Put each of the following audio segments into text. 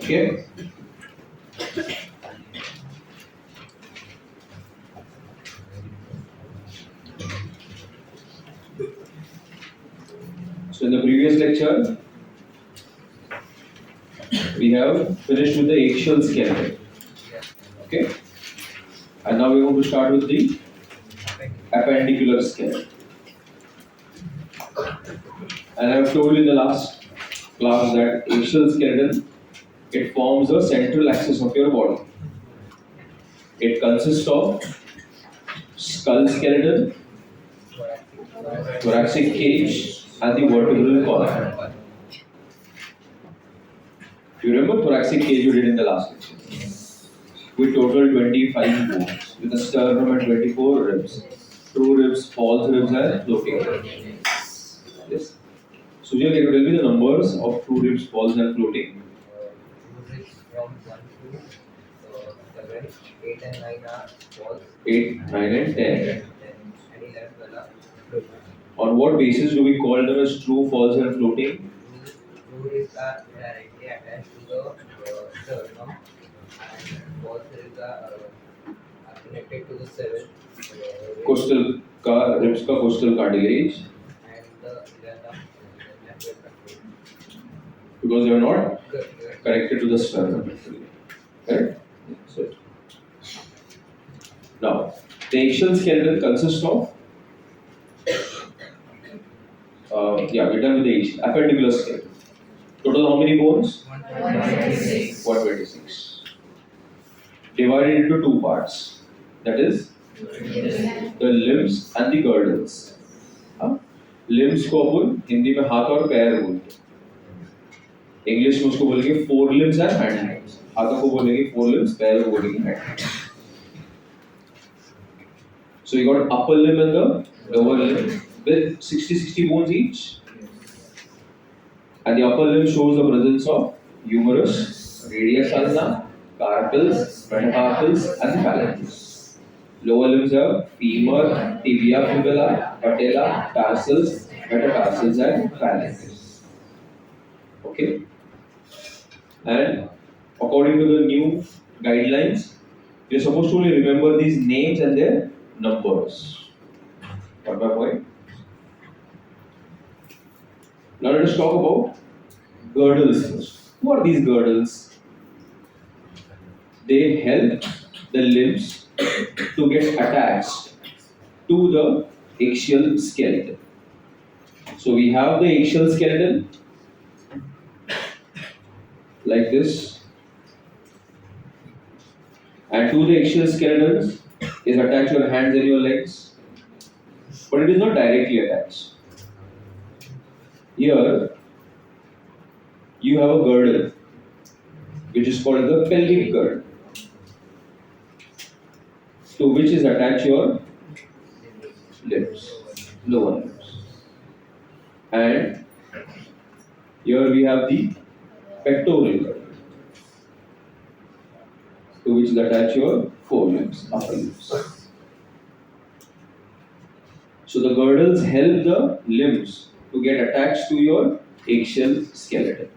Okay. So in the previous lecture, we have finished with the axial skeleton. Okay. And now we want to start with the appendicular skeleton. And I have told you in the last class that axial skeleton, it forms the central axis of your body. It consists of skull skeleton, thoracic cage, and the vertebral column. You remember thoracic cage you did in the last lecture? With total 25 bones, with a sternum and 24 ribs. True ribs, false ribs, and floating ribs. Yes. Sujay, can you tell me the numbers of true ribs, false, and floating? True ribs from 1 to 7, 8 and 9 are false. 8, 9, and 10. 10 and 11 are floating. On what basis do we call them as true, false, and floating? True ribs are directly attached to the sternum, and false ribs are connected to the 7. Costal ribs का costal cartilage. And the 11 Because they are not connected to the sternum. Right? That's it. Now, the axial skeleton consists of we're done with the appendicular skeleton. Total how many bones? 126. 126. Divided into two parts. That is the limbs and the girdles. Limbs को अपन हिंदी में हाथ और पैर बोलते हैं. English में उसको बोलेंगे four limbs and hand limbs. हाथों को बोलेंगे फोर लिम्स, पैर को बोलेंगे hand. So you got upper limb and the lower limb with 60 bones each. And the upper limb shows the presence of humerus, radius ulna, carpals, metacarpals, and phalanges. Lower limbs have femur, tibia, fibula, patella, tarsals, metatarsals, and phalanges. Okay. And according to the new guidelines, you're supposed to only remember these names and their numbers. Got my point? Now let us talk about girdles first. Who are these girdles? They help the limbs to get attached to the axial skeleton. So we have the axial skeleton like this, and to the axial skeleton is attached your hands and your legs, but it is not directly attached. Here you have a girdle which is called the pelvic girdle, to which is attached your limbs, lower limbs. And here we have the pectoral girdle, to which is attached your forelimbs, upper limbs. So the girdles help the limbs to get attached to your axial skeleton.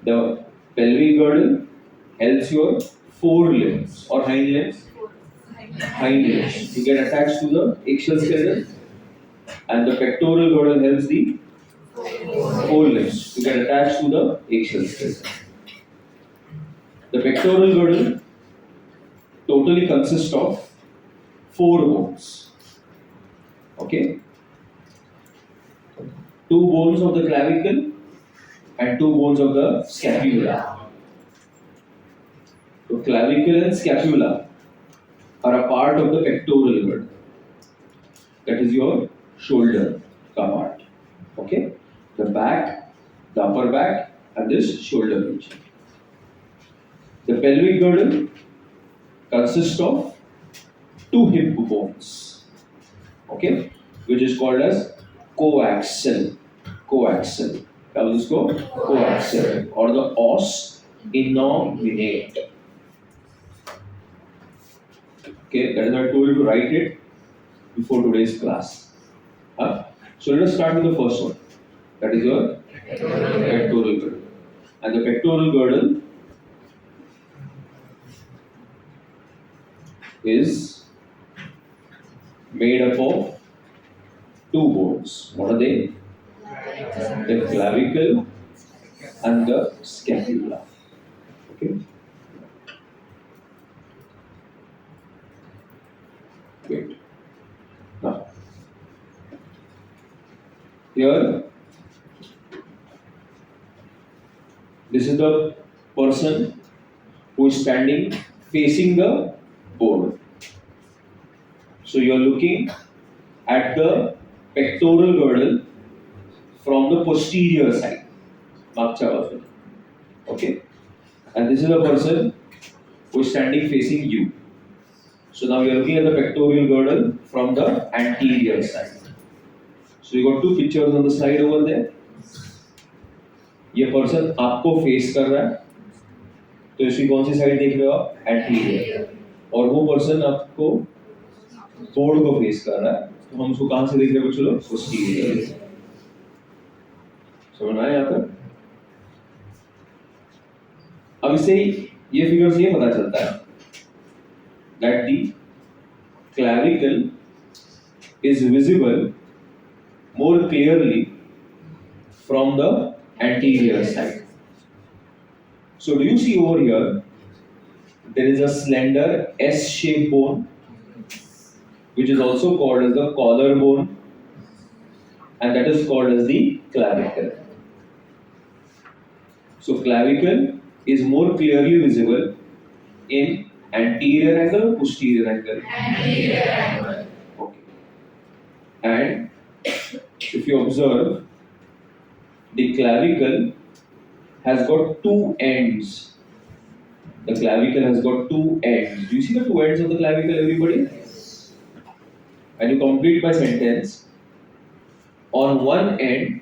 The pelvic girdle helps your forelimbs or hind limbs to get attached to the axial skeleton, and the pectoral girdle helps the forelimbs to get attached to the axial skeleton. The pectoral girdle totally consists of 4 bones. Okay? 2 bones of the clavicle and 2 bones of the scapula. So clavicle and scapula are a part of the pectoral girdle. That is your shoulder part. Okay? The back, the upper back, and this shoulder region. The pelvic girdle consists of 2 hip bones. Okay? Which is called as coaxial. Coaxial. क्या बोलते उसको? Coaxial or the os innominate. Okay, that is why I told you to write it before today's class. So let us start with the first one. That is your pectoral girdle. And the pectoral girdle is made up of two bones. What are they? The clavicle and the scapula. Okay. Wait. Now, here, this is the person who is standing facing the board. So you are looking at the pectoral girdle from the posterior side. Okay? And this is the person who is standing facing you. So now you are looking at the pectoral girdle from the anterior side. So you got two pictures on the slide over there. ये person आपको face कर रहा है, तो इसकी कौन सी side देख रहे हो आप? एंटीरियर. और वो पर्सन आपको बोर्ड को फेस कर रहा है, तो हम उसको कहां से देख रहे हैं बच्चों? पोस्टीरियर. समझ आया यहाँ पर? अब इससे ये फिगर से ये पता चलता है that the clavicle is visible more clearly from the anterior side. So do you see over here, there is a slender S-shaped bone, which is also called as the collarbone, and that is called as the clavicle. So clavicle is more clearly visible in anterior angle or posterior angle? Anterior angle. Okay. And if you observe, the clavicle has got two ends. The clavicle has got two ends. Do you see the two ends of the clavicle, everybody? And you complete my sentence. On one end,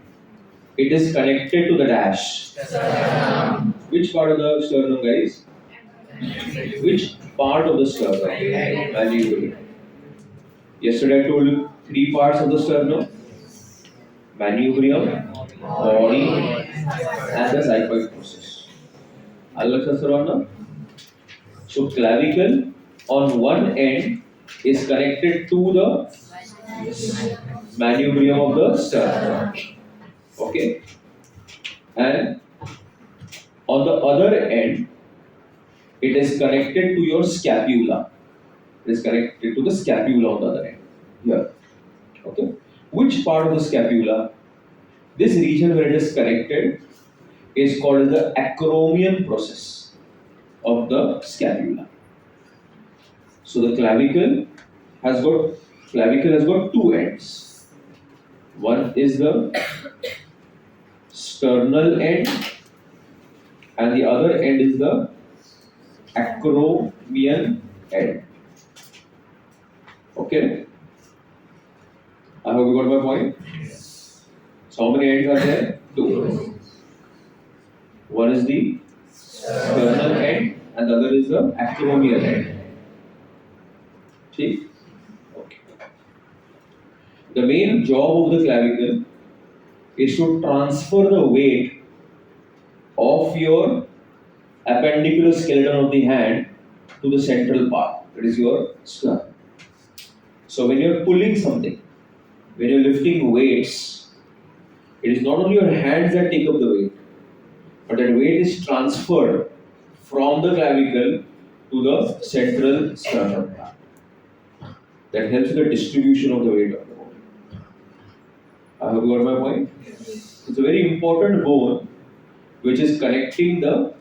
it is connected to the dash. Sternum. Which part of the sternum, guys? Which part of the sternum? Mandibular. Yesterday I told you three parts of the sternum: manubrium, body, and the xiphoid process. So clavicle on one end is connected to the manubrium of the sternum. Okay, and on the other end, it is connected to your scapula. It is connected to the scapula on the other end. Here. Okay. Which part of the scapula? This region where it is connected is called the acromion process of the scapula. So the clavicle has got two ends. One is the sternal end, and the other end is the acromion end. Okay? I hope you got my point. So how many ends are there? Two. One is the sternal end and the other is the acromial end. See? Okay. The main job of the clavicle is to transfer the weight of your appendicular skeleton of the hand to the central part, that is your sternum. So when you are pulling something, when you are lifting weights, it is not only your hands that take up the weight, but that weight is transferred from the clavicle to the central sternum. That helps in the distribution of the weight of the body. I hope you got my point? It's a very important bone which is connecting the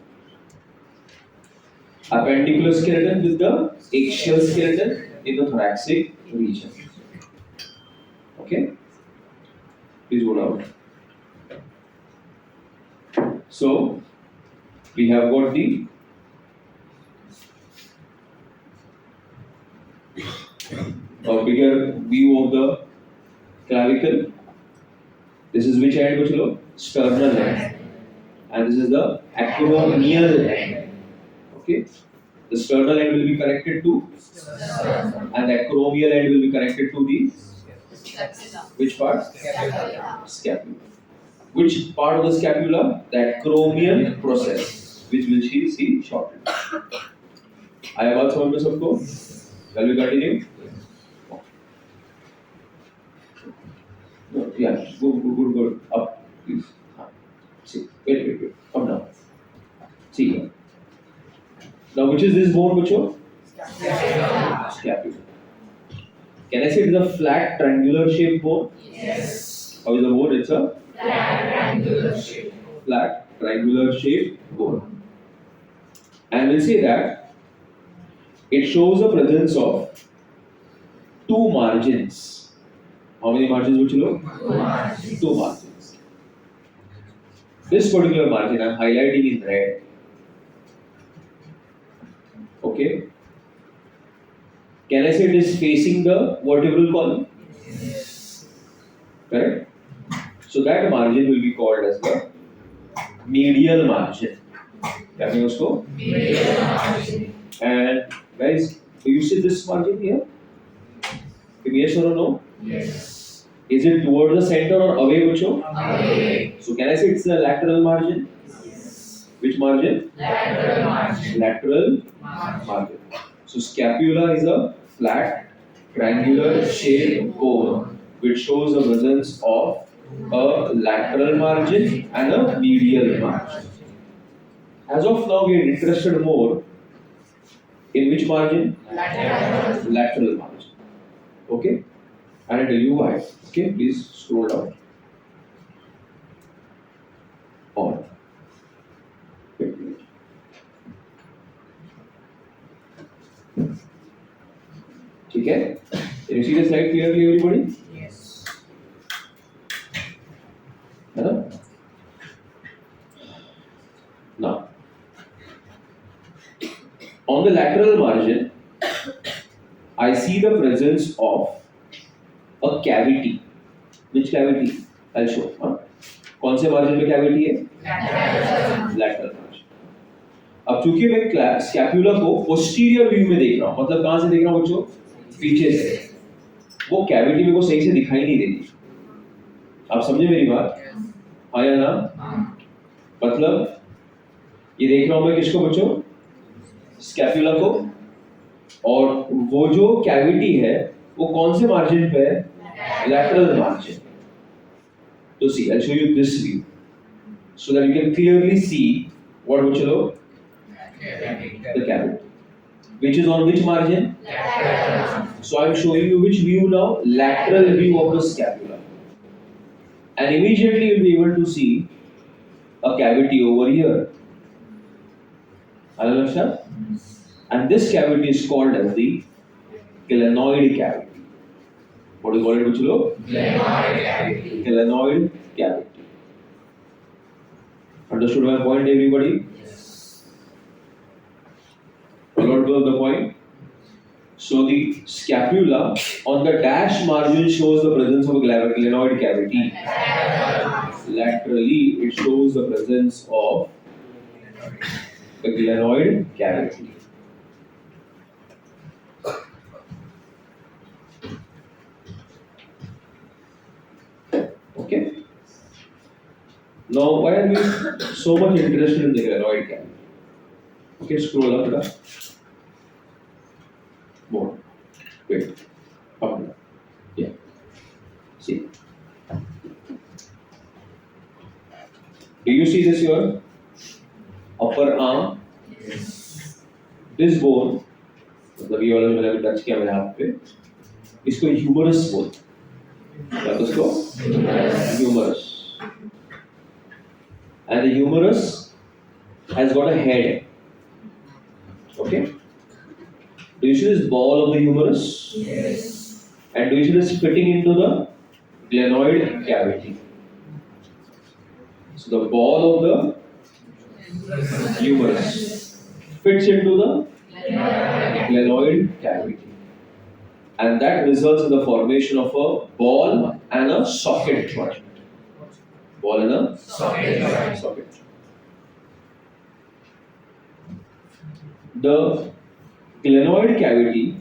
appendicular skeleton with the axial skeleton in the thoracic region. Okay? Please go down. So, we have got a bigger view of the clavicle. This is which end, Bachalo? Sternal end. And this is the acromial end. Okay? The sternal end will be connected to, and the acromial end will be connected to the which part? Scapula. Which part of the scapula? That chromial process, which will she see shortly. आया बात समझ में सबको? Shall we continue? No, yeah, good. Up, please. See, wait. Come down. See here. Now, which is this bone, Bucho? Scapula. Can I say it is a flat triangular shaped bone? Yes. How is the bone? It's a Flat triangular shape. flat triangular shaped bone. And we'll say that it shows the presence of two margins. How many margins, Bucho? Two margins. This particular margin I'm highlighting in red. Okay. Can I say it is facing the vertebral column? Yes. Correct? So that margin will be called as the medial margin. क्या कहें उसको? Medial margin. And guys, do you see this margin here? Yes or no? Yes. Is it towards the center or away, Bucho? Away. So can I say it's the lateral margin? Yes. Which margin? Lateral margin. Lateral margin. So scapula is a flat, triangular shaped bone which shows the presence of a lateral margin and a medial margin. As of now, we are interested more in which margin? Lateral. Lateral margin. Okay? And I'll tell you why. Okay, please scroll down. On. Wait a minute. Okay? Can you see the slide clearly, everybody? Yes. Hello? Now, on the lateral margin, I see the presence of a cavity. Which cavity? I'll show. कौन से margin में cavity है? Lateral margin. अब चूंकि मैं scapula को posterior view में देख रहा हूँ, मतलब कहाँ से देख रहा हूँ बच्चों? पीछे से. वो cavity मेरे को सही से दिखाई नहीं देती. आप समझे मेरी बात? हाँ या ना? मतलब ये देख रहा हूँ मैं किसको बच्चों? स्कैपुला को. और वो जो कैविटी है वो कौन से मार्जिन पे है? Lateral margin. So see, I'll show you this view so that you can clearly see what Buchalo? The cavity. Which is on which margin? So I'm showing you which view now? Lateral view of the scapula. And immediately you'll be able to see a cavity over here. Understand? And this cavity is called as the glenoid cavity. What do you call it, Buchalo? Glenoid cavity. Glenoid cavity. Understood my point, everybody? Yes. Followed the point? So the scapula on the dash margin shows the presence of a glenoid cavity. Laterally, it shows the presence of the glenoid cavity. Okay. Now, why are we so much interested in the glenoid cavity? Okay, scroll up. More. Wait. Up. Yeah. See. Do you see this here? Upper arm. Yes. This bone. मतलब ये वाला मैंने अभी touch किया मेरे हाथ पे. इसको ह्यूमरस बोलते हैं. क्या उसको? Humerus. And the humerus has got a head. Okay? Do you see this ball of the humerus? Yes. And do you see this fitting into the glenoid cavity? So the ball of the humerus fits into the glenoid cavity. And that results in the formation of a ball and a socket joint. Ball and a Socket. socket. The glenoid cavity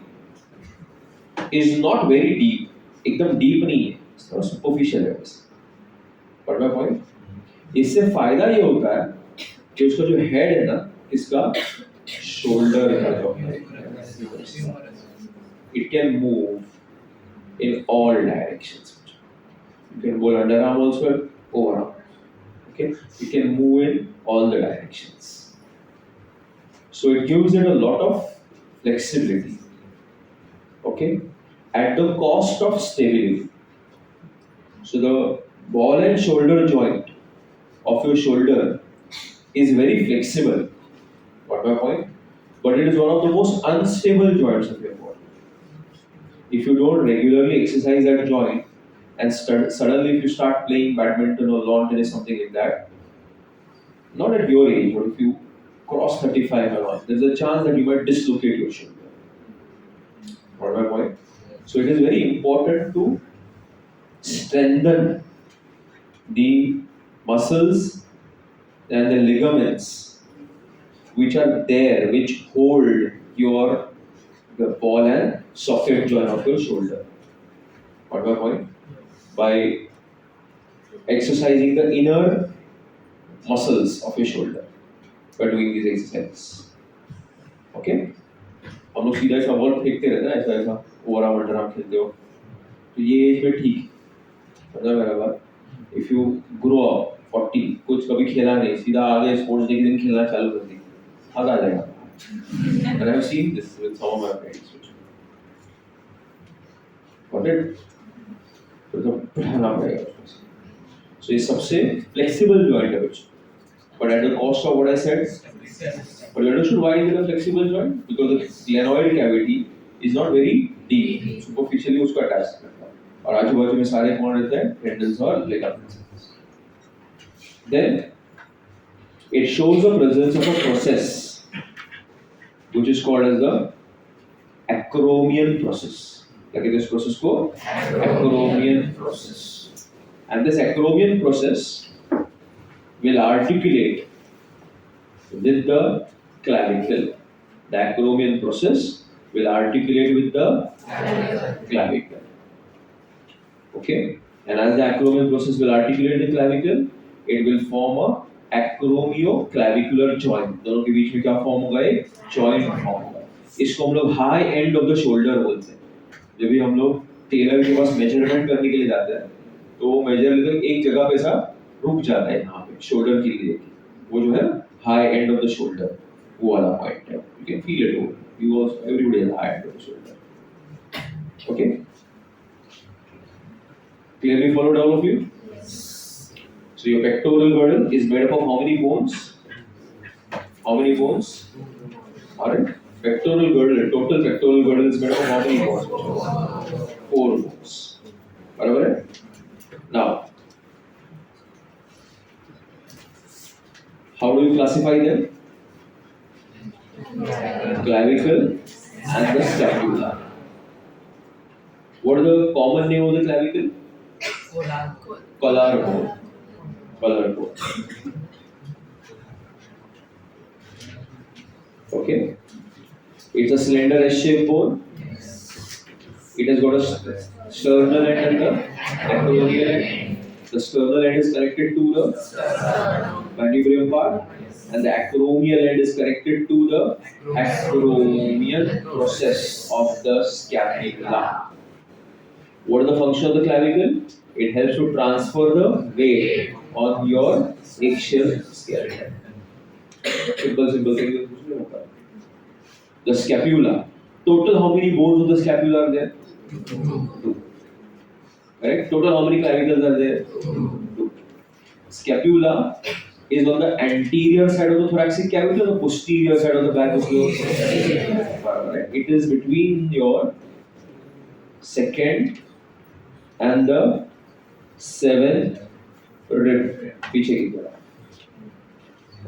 is not very deep. एकदम deep नहीं है. It's not superficial है बस. Got my point? इससे फायदा ये होता है कि उसका जो हेड है ना, इसका शोल्डर का जो है, it can move in all directions. You can roll underarm also and overarm. Okay, it can move in all the directions. So it gives it a lot of flexibility. Okay, at the cost of stability. So the ball and shoulder joint of your shoulder is very flexible. Got my point? But it is one of the most unstable joints of your body. If you don't regularly exercise that joint, and suddenly if you start playing badminton or lawn tennis, something like that, not at your age, but if you cross 35 or on, there's a chance that you might dislocate your shoulder. Got my point? So it is very important to strengthen the muscles and the ligaments which are there, which hold the ball and socket joint of your shoulder. Got my point? By exercising the inner muscles of your shoulder by doing these exercises. Okay? हम लोग सीधा ऐसा ball फेंकते रहते हैं ना, ऐसा ऐसा ओवरआर्म अंडरआर्म खेलते हो, तो ये एज में ठीक समझा मेरा बात. इफ यू ग्रो अप 40, कुछ कभी खेला नहीं, सीधा आगे स्पोर्ट्स डे के दिन खेलना चालू कर दी, हद आ जाएगा. And I have seen this with some of my friends. Got it? तो बढ़ाना पड़ेगा. So ये सबसे flexible joint है बच्चों. But at the cost of what I said, but you understood why it is a flexible joint? Because the glenoid cavity is not very deep. Superficially उसको attach करता है. और आजू-बाजू में सारे कौन रहते हैं? Tendons और ligaments. Then it shows the presence of a process which is called as the acromion process. Like this process called acromion process. And this acromion process will articulate with the clavicle. The acromion process will articulate with the clavicle. Okay? And as the acromion process will articulate the clavicle, it will form a acromioclavicular joint. दोनों के बीच में क्या form होगा? एक joint form होगा. इसको हम लोग high end of the shoulder बोलते हैं. जब भी हम लोग टेलर के पास मेजरमेंट करने के लिए जाते हैं, तो वो मेजर लेकर एक जगह पे सा रुक जाता है यहाँ पे शोल्डर के लिए. वो जो है high end of the shoulder, वो वाला पॉइंट है. You can feel it. You also everybody has high end of the shoulder. Okay, clearly followed all of you? So your pectoral girdle is made up of how many bones? How many bones? Alright, pectoral girdle, total pectoral girdle is made up of how many bones? 4 bones. बराबर है? Now, how do you classify them? Clavicle and the scapula. What is the common name of the clavicle? Collarbone. Collarbone. Okay. It's a slender S-shaped bone. It has got a sternal end and the acromial end. The sternal end is connected to the mandibular part, and the acromial end is connected to the acromial process of the scapula. What is the function of the clavicle? It helps to transfer the weight on your axial skeleton. Simple thing. The scapula. Total how many bones of the scapula are there? 2. Correct? Total how many clavicles are there? 2. Scapula is on the anterior side of the thoracic cavity or the posterior side of the back of your right? It is between your second and the 7th rib. पीछे की तरफ.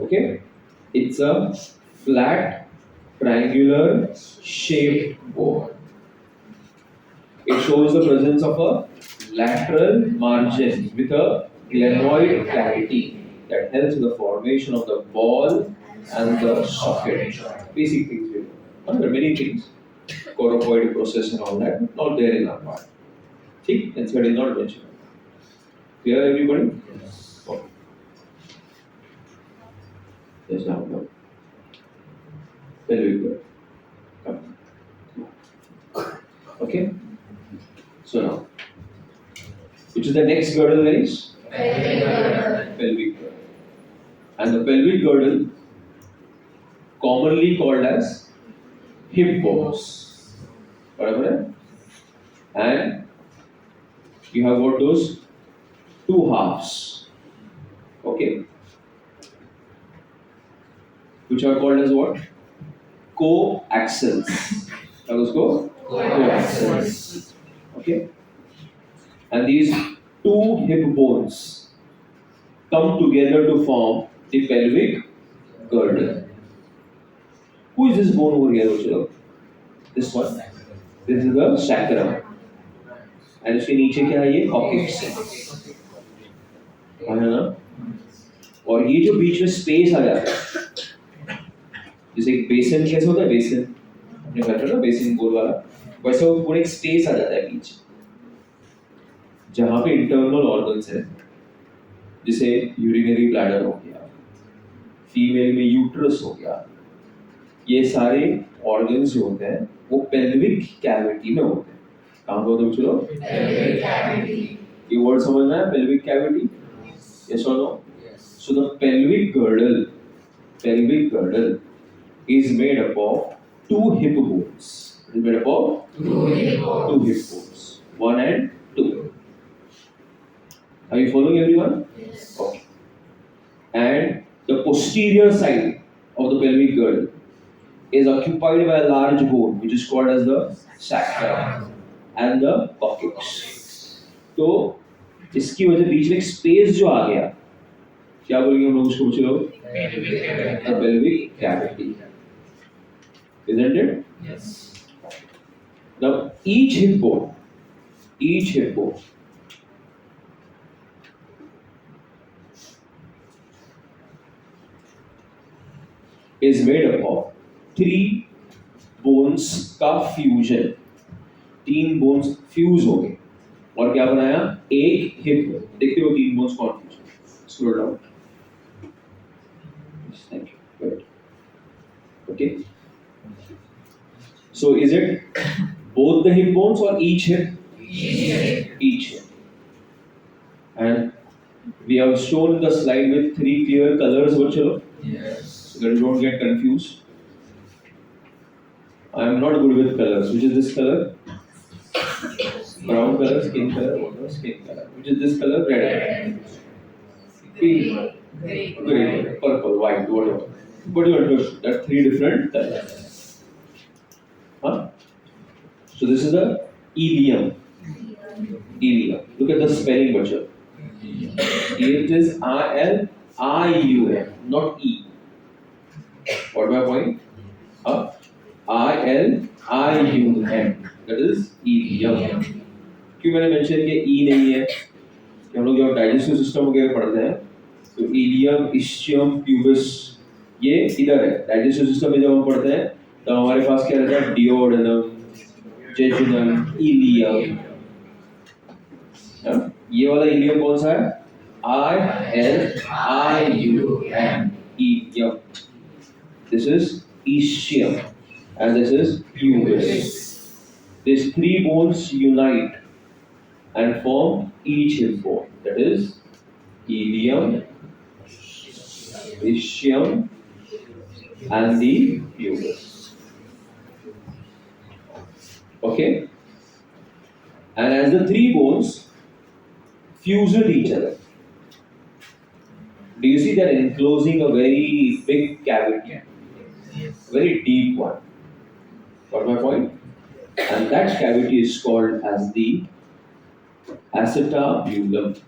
Okay? It's a flat triangular shaped bone. It shows the presence of a lateral margin with a glenoid cavity that helps in the formation of the ball and the socket. Basic things we know. There are many things, coracoid process and all that, not there in our part. See, inside is not mentioned. Clear everybody? Okay. Just now. Pelvic girdle. Come. Okay. So now, which is the next girdle, guys? Pelvic girdle. And the pelvic girdle, commonly called as hip bones. Whatever. And you have got those two halves. Okay. Which are called as what? Coaxils. Now let's go. Coaxils. Okay. And these two hip bones come together to form the pelvic girdle. Who is this bone over here, Uchalo? This one. This is the sacrum. And इसके नीचे क्या है ये? Coccyx है. है ना? और ये जो बीच में स्पेस आ जाता है, जैसे एक बेसन कैसे होता है, बेसन अपने घर पर ना बेसन गोल वाला, वैसे वो पूरा एक स्पेस आ जाता है बीच, जहाँ पे इंटरनल ऑर्गन्स है, जैसे यूरिनरी ब्लैडर हो गया, फीमेल में यूट्रस हो गया, ये सारे ऑर्गन्स जो होते हैं वो पेल्विक कैविटी में होते हैं. कहाँ पे होते हैं चलो? Pelvic cavity. ये वर्ड समझना है, pelvic cavity? Yes or no? Yes. So the pelvic girdle is made up of two hip bones. It is made up of two hip bones. 1 and 2. Are you following everyone? Yes. Okay. And the posterior side of the pelvic girdle is occupied by a large bone which is called as the sacrum and the coccyx. तो इसकी वजह बीच में एक space जो आ गया, क्या बोलेंगे हम लोग उसको? पूछ लो. Pelvic cavity. Isn't it? Yes. Now each hip bone is made up of 3 bones का fusion. 3 bones fuse हो गए और क्या बनाया? एक हिप. देखते हो 3 bones कौन fuse? Scroll down. Thank you. Good. Okay. So is it both the hip bones or each hip? Each hip. And we have shown the slide with 3 clear colors. Chalo? Yes. So that you don't get confused. I am not good with colors. Which is this color? Brown color, skin color, water, skin color. Which is this color? Red. Pink, grey, purple, white, whatever. But you understood that 3 different colors. Huh? So this is the ilium. Look at the spelling, Bachar. It is I-L-I-U-M, not E. What my point? I-L-I-U-M. That is ilium. क्यों मैंने mention किया E नहीं है? कि हम लोग जब digestive system वगैरह पढ़ते हैं तो इलियम, इस्चियम, प्यूबिस ये इधर है. डाइजेस्टिव सिस्टम में जब हम पढ़ते हैं तो हमारे पास क्या रहता है? Duodenum, jejunum, ileum. ये वाला इलियम कौन सा है? I-L-I-U-M. Ilium. This is ischium and this is pubis. These 3 bones unite and form each hip bone. That is ilium, ischium, and the pubis. Okay? And as the 3 bones fuse with each other, do you see that enclosing a very big cavity? Very deep one. Got my point? And that cavity is called as the acetabulum.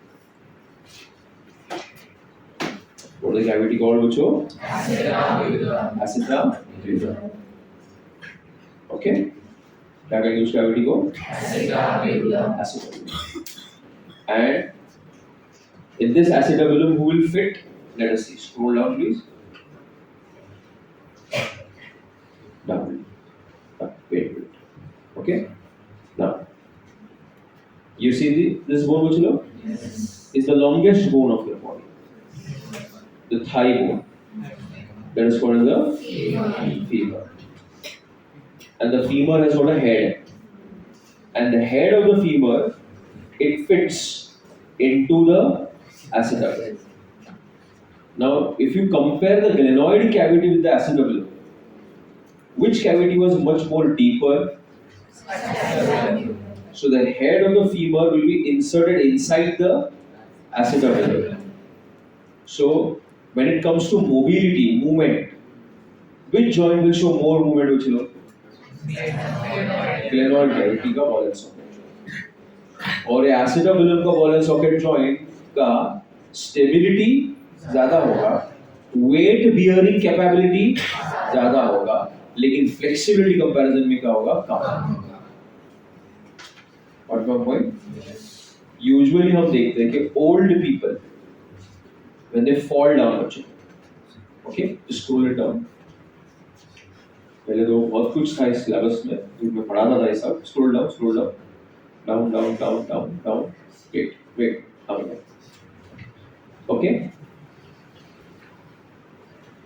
What is the cavity called, Bucho? Acetabulum. Okay? क्या कहेंगे उस cavity को? Acetabulum. And in this acetabulum, who will fit? Let us see. Scroll down, please. Down. Wait. Okay? Now, you see this bone, Buchalo? Yes. Is the longest bone of your body. The thigh bone. That is called the femur. And the femur has got a head. And the head of the femur, it fits into the acetabulum. Now, if you compare the glenoid cavity with the acetabulum, which cavity was much more deeper? So the head of the femur will be inserted inside the acetabulum. So when it comes to mobility, movement, which joint will show more movement? Which you glenoid cavity का ball and socket. और ये acetabulum का ball and socket joint का stability ज़्यादा होगा, weight bearing capability ज़्यादा होगा, लेकिन flexibility comparison में क्या होगा? कम. What's my point? Usually हम देखते हैं कि old people when they fall down, बच्चों, okay, just scroll it down. पहले तो बहुत कुछ था इस सिलेबस में, जिसमें पढ़ाता था ये सब. Scroll down, down. Wait, okay.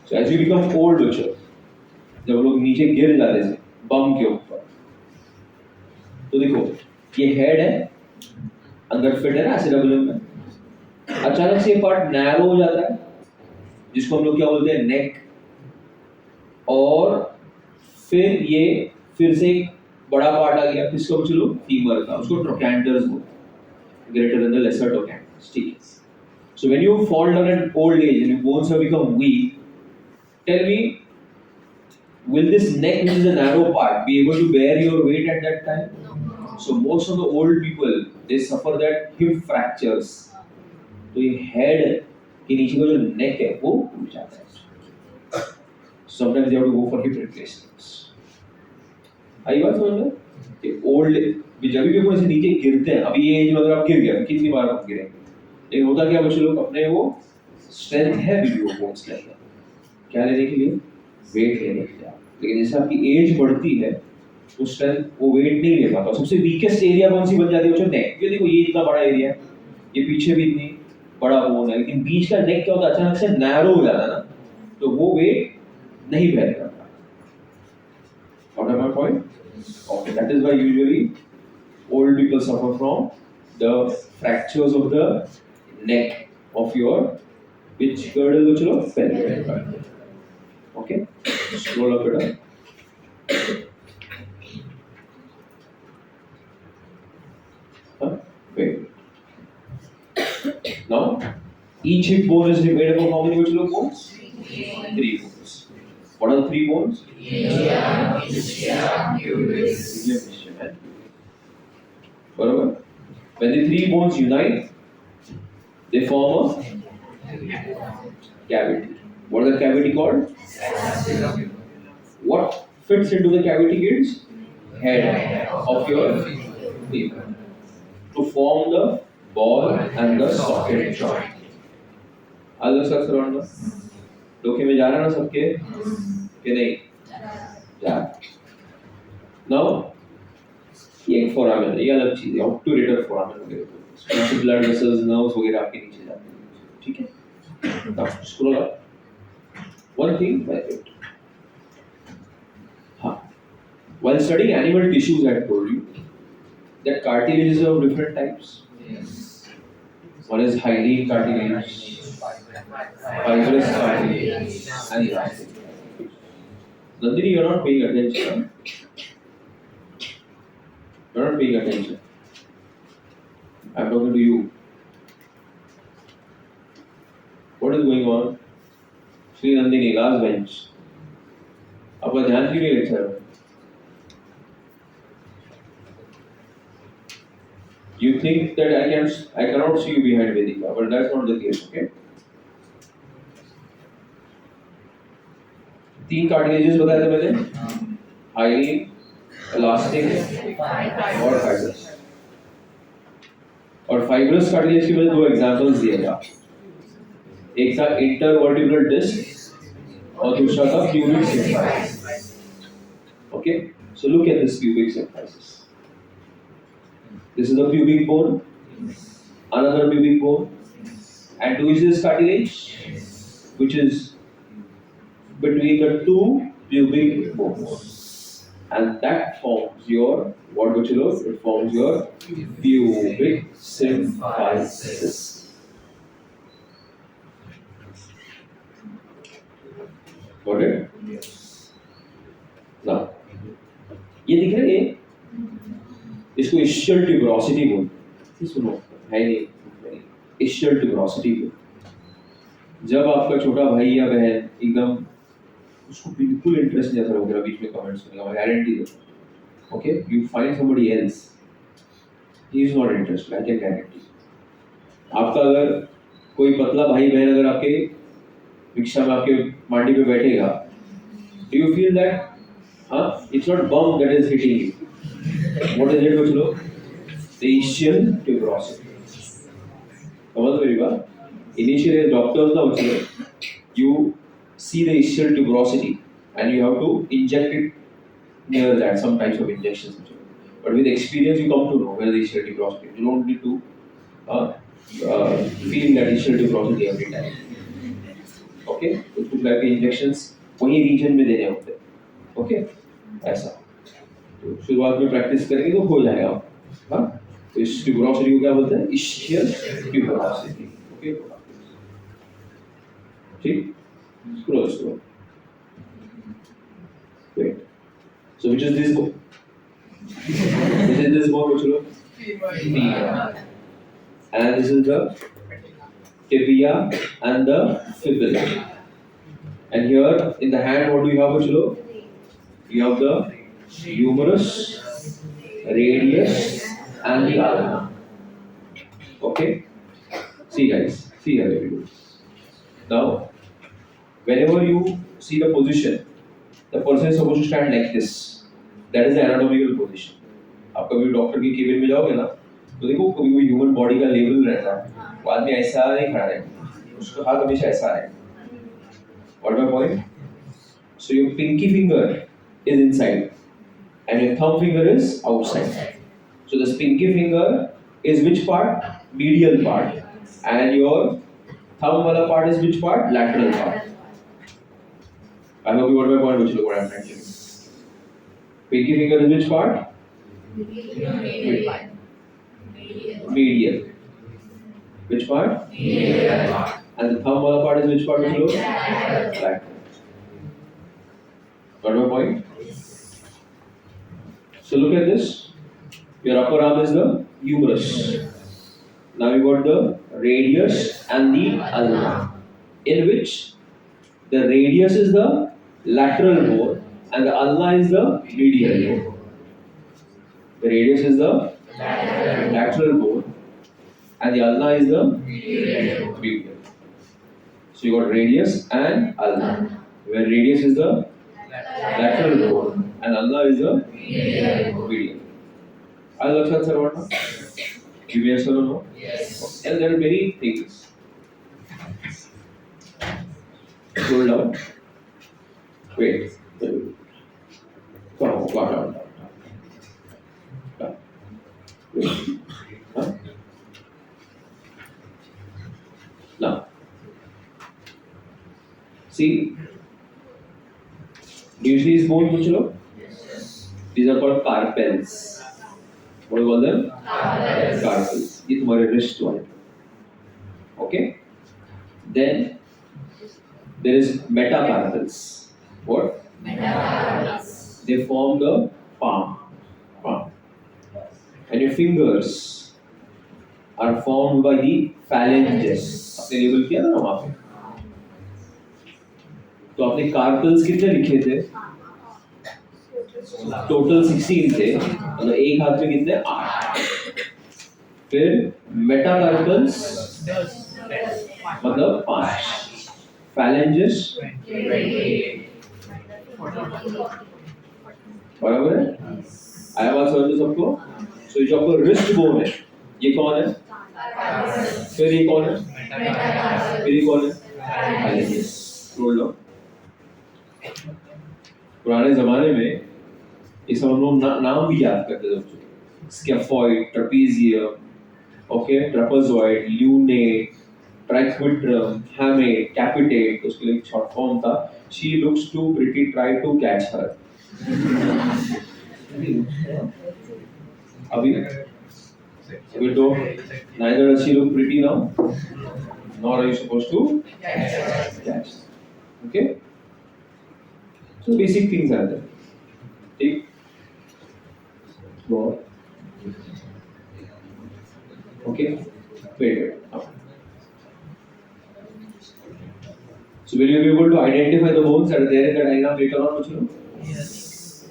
So as you become old, बच्चों, जब लोग नीचे गिर जाते थे बम के ऊपर, तो देखो ये हेड है, अंदर फिट है ना acetabulum में. अचानक से ये पार्ट नैरो हो जाता है, जिसको हम लोग क्या बोलते हैं? नेक. और फिर ये फिर से एक बड़ा पार्ट आ गया, किसको चलो फीमर का, उसको ट्रोकैंडर्स बोलते हैं, ग्रेटर देन द लेसर ट्रोकैंडर्स. ठीक है. So when you fall down at old age and your bones have become weak, tell me, will this neck, which is a narrow part, be able to bear your weight at that time? So most of the old people, they suffer that hip fractures. तो ये head के नीचे का जो neck है वो टूट जाता है. Sometimes they have to go for hip replacements. आई बात समझ में? कि old जब भी कोई से नीचे गिरते हैं, अभी ये एज में अगर आप गिर गए, कितनी बार आप गिरे, लेकिन होता क्या बच्चे लोग अपने वो स्ट्रेंथ है भी वो बोन्स लेने, क्या लेने के लिए? वेट लेने के लिए. लेकिन जैसे आपकी एज बढ़ती है तो स्ट्रेंथ वो वेट नहीं ले पाता. सबसे वीकेस्ट एरिया कौन सी बन जाती है बच्चों? नेक. ये देखो ये इतना बड़ा एरिया है, ये पीछे भी इतनी बड़ा बोन है, लेकिन बीच का नेक क्या होता है? अचानक से नैरो हो जाता है ना, तो वो वेट नहीं बेयर करता. Got my point? Okay, that is why usually old people suffer from the fractures of the neck of your which girdle which you pelvic. Okay, scroll up it. Wait. Now, each hip bone is made up of how many which bones? 3 bones. What are the 3 bones? Barabar? When the 3 bones unite, they form a cavity. What is the cavity called? What fits into the cavity is head of your femur to form the ball and the socket joint. Other stuff around us? डोके में जा रहा है ना सबके? कि नहीं? जा. Now ये एक foramen, ये अलग चीज़ है, obturator foramen वगैरह. इसमें blood vessels, nerves वगैरह आपके नीचे जाते हैं. ठीक है? Now scroll up. One thing by it. हाँ. While studying animal tissues, I told you that cartilage is of different types. One is hyaline cartilage, fibrous cartilage, and elastic. Nandini, you're not paying attention. Huh? You're not paying attention. I'm talking to you. What is going on? Sri Nandini, last bench. आपका ध्यान क्यों नहीं lecture में? You think that I cannot see you behind Vedika, but that's not the case, okay? 3 cartilages बताए थे मैंने, hyaline, elastic और fibrous. और fibrous cartilage के मैंने 2 examples दिए थे. एक था intervertebral disc और दूसरा था pubic symphysis. Okay, so look at this pubic symphysis. This is the pubic bone, another pubic bone, and who is this cartilage? Which is between the two pubic bones, and that forms your what, Bachelo? It forms your pubic symphysis. Got it? Now, ये दिख रहा है, इसको ischial tuberosity बोलते हैं। सुनो, है नहीं, ischial tuberosity बोलते। जब आपका छोटा भाई या बहन एकदम उसको बिल्कुल इंटरेस्ट नहीं आता होगा बीच में कमेंट्स करने का, गारंटी देता हूँ। Okay, you find somebody else, he is not interested, I can guarantee. आपका अगर कोई पतला भाई बहन अगर आपके रिक्शा में आपके मांडी पे बैठेगा, डू यू फील दैट हाँ, it's not bum that is hitting you, what is it बच्चों? The ischial tuberosity। समझ मेरी बात? इनिशियली डॉक्टर्स ना बच्चों, you see the ischial tuberosity and you have to inject it near that, some types of injections. But with experience you come to know where the ischial tuberosity is. You don't need to feel that ischial tuberosity every time. Okay? तो कुछ type के injections वही region में देने होते हैं. Okay? ऐसा. तो शुरुआत में प्रैक्टिस करेंगे तो हो जाएगा. हाँ? तो इस tuberosity को क्या बोलते हैं? Ischial tuberosity. Okay? ठीक? Scroll. Wait. So which is this bone? Which is this bone, Bachelo? Femur. And this is the tibia and the fibula. And here in the hand, what do you have, Bachelo? You have the humerus, radius, and the ulna. Okay? See guys, see here very good. Now, whenever you see the position, the person is supposed to stand like this. That is the anatomical position. आप कभी doctor की cabin में जाओगे ना, तो देखो कभी कोई ह्यूमन बॉडी का लेवल रहता है, वो आदमी ऐसा नहीं खड़ा रहेगा, उसका हाथ हमेशा ऐसा है। What my point? So your pinky finger is inside, and your thumb finger is outside. So the pinky finger is which part? Medial part, and your thumb wala part is which part? Lateral part. I hope you got my point, which look what I'm trying to do. Pinky finger is which part? Medial. Which part? Medial. And the thumb wala part is which part, which look? Lateral. Got my point? So look at this. Your upper arm is the humerus. Now you got the radius and the ulna, in which the radius is the lateral bone and the ulna is the medial bone. The radius is the lateral bone and the ulna is the medial. So you got radius and ulna, where radius is the lateral bone and ulna is the medial. Are you understand, sir? What now? Give me a yes or no? Yes. And there are many things. Scroll down. Wait. Come on, go down. Wait. Huh? Now. See. Do you see his bone, Bachelo? Yes. These are called carpels. What do you call them? Carpels. ये तुम्हारे wrist वाले. Okay. Then there is metacarpals. What? Metacarpals. They form the palm. And your fingers are formed by the phalanges. आपने label किया ना वहाँ पे? तो आपने carpals कितने लिखे थे? टोटल 16 थे, मतलब एक हाथ में कितने? 8। फिर मेटाकार्पल्स मतलब 5, phalanges बराबर है? आया बात समझ लो सबको? तो जो आपको रिस्ट बोन है, ये कौन है? फिर ये कौन है? फिर ये कौन है? phalanges। Scroll down. पुराने जमाने में ये सब हम लोग नाम भी याद करते थे बच्चों। Scaphoid, trapezium, okay, trapezoid, lunate, triquetrum, hamate, capitate, उसके लिए short form था. She looks too pretty, try to catch her. अभी don't. Neither does she look pretty now, nor are you supposed to catch. Okay? So basic things are there. ठीक? Go on. Okay? Wait. So will you be able to identify the bones that are there in the diagram later on, Muchlo? Yes.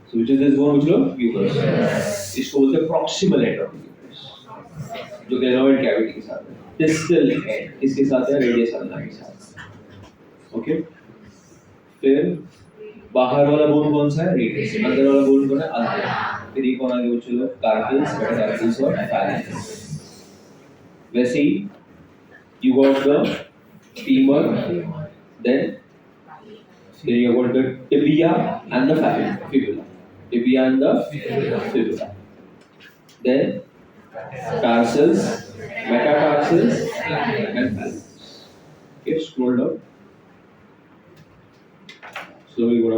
So which is this bone, Muchlo? Humerus. Yes. इसको बोलते हैं proximal end of the humerus, जो glenoid cavity के साथ है. Distal end इसके साथ है, radius ulna के साथ. Okay? फिर बाहर वाला बोन कौन सा है? Radius. अंदर वाला बोन कौन है? ulna. फिर ये कौन आ गया Muchlo? Cartilage, metacarpals और phalanges. वैसे ही you got the femur, then you got the tibia and the fibula. Tibia and the fibula. Then tarsals, metatarsals, and phalanges. Okay, scroll down. Slowly go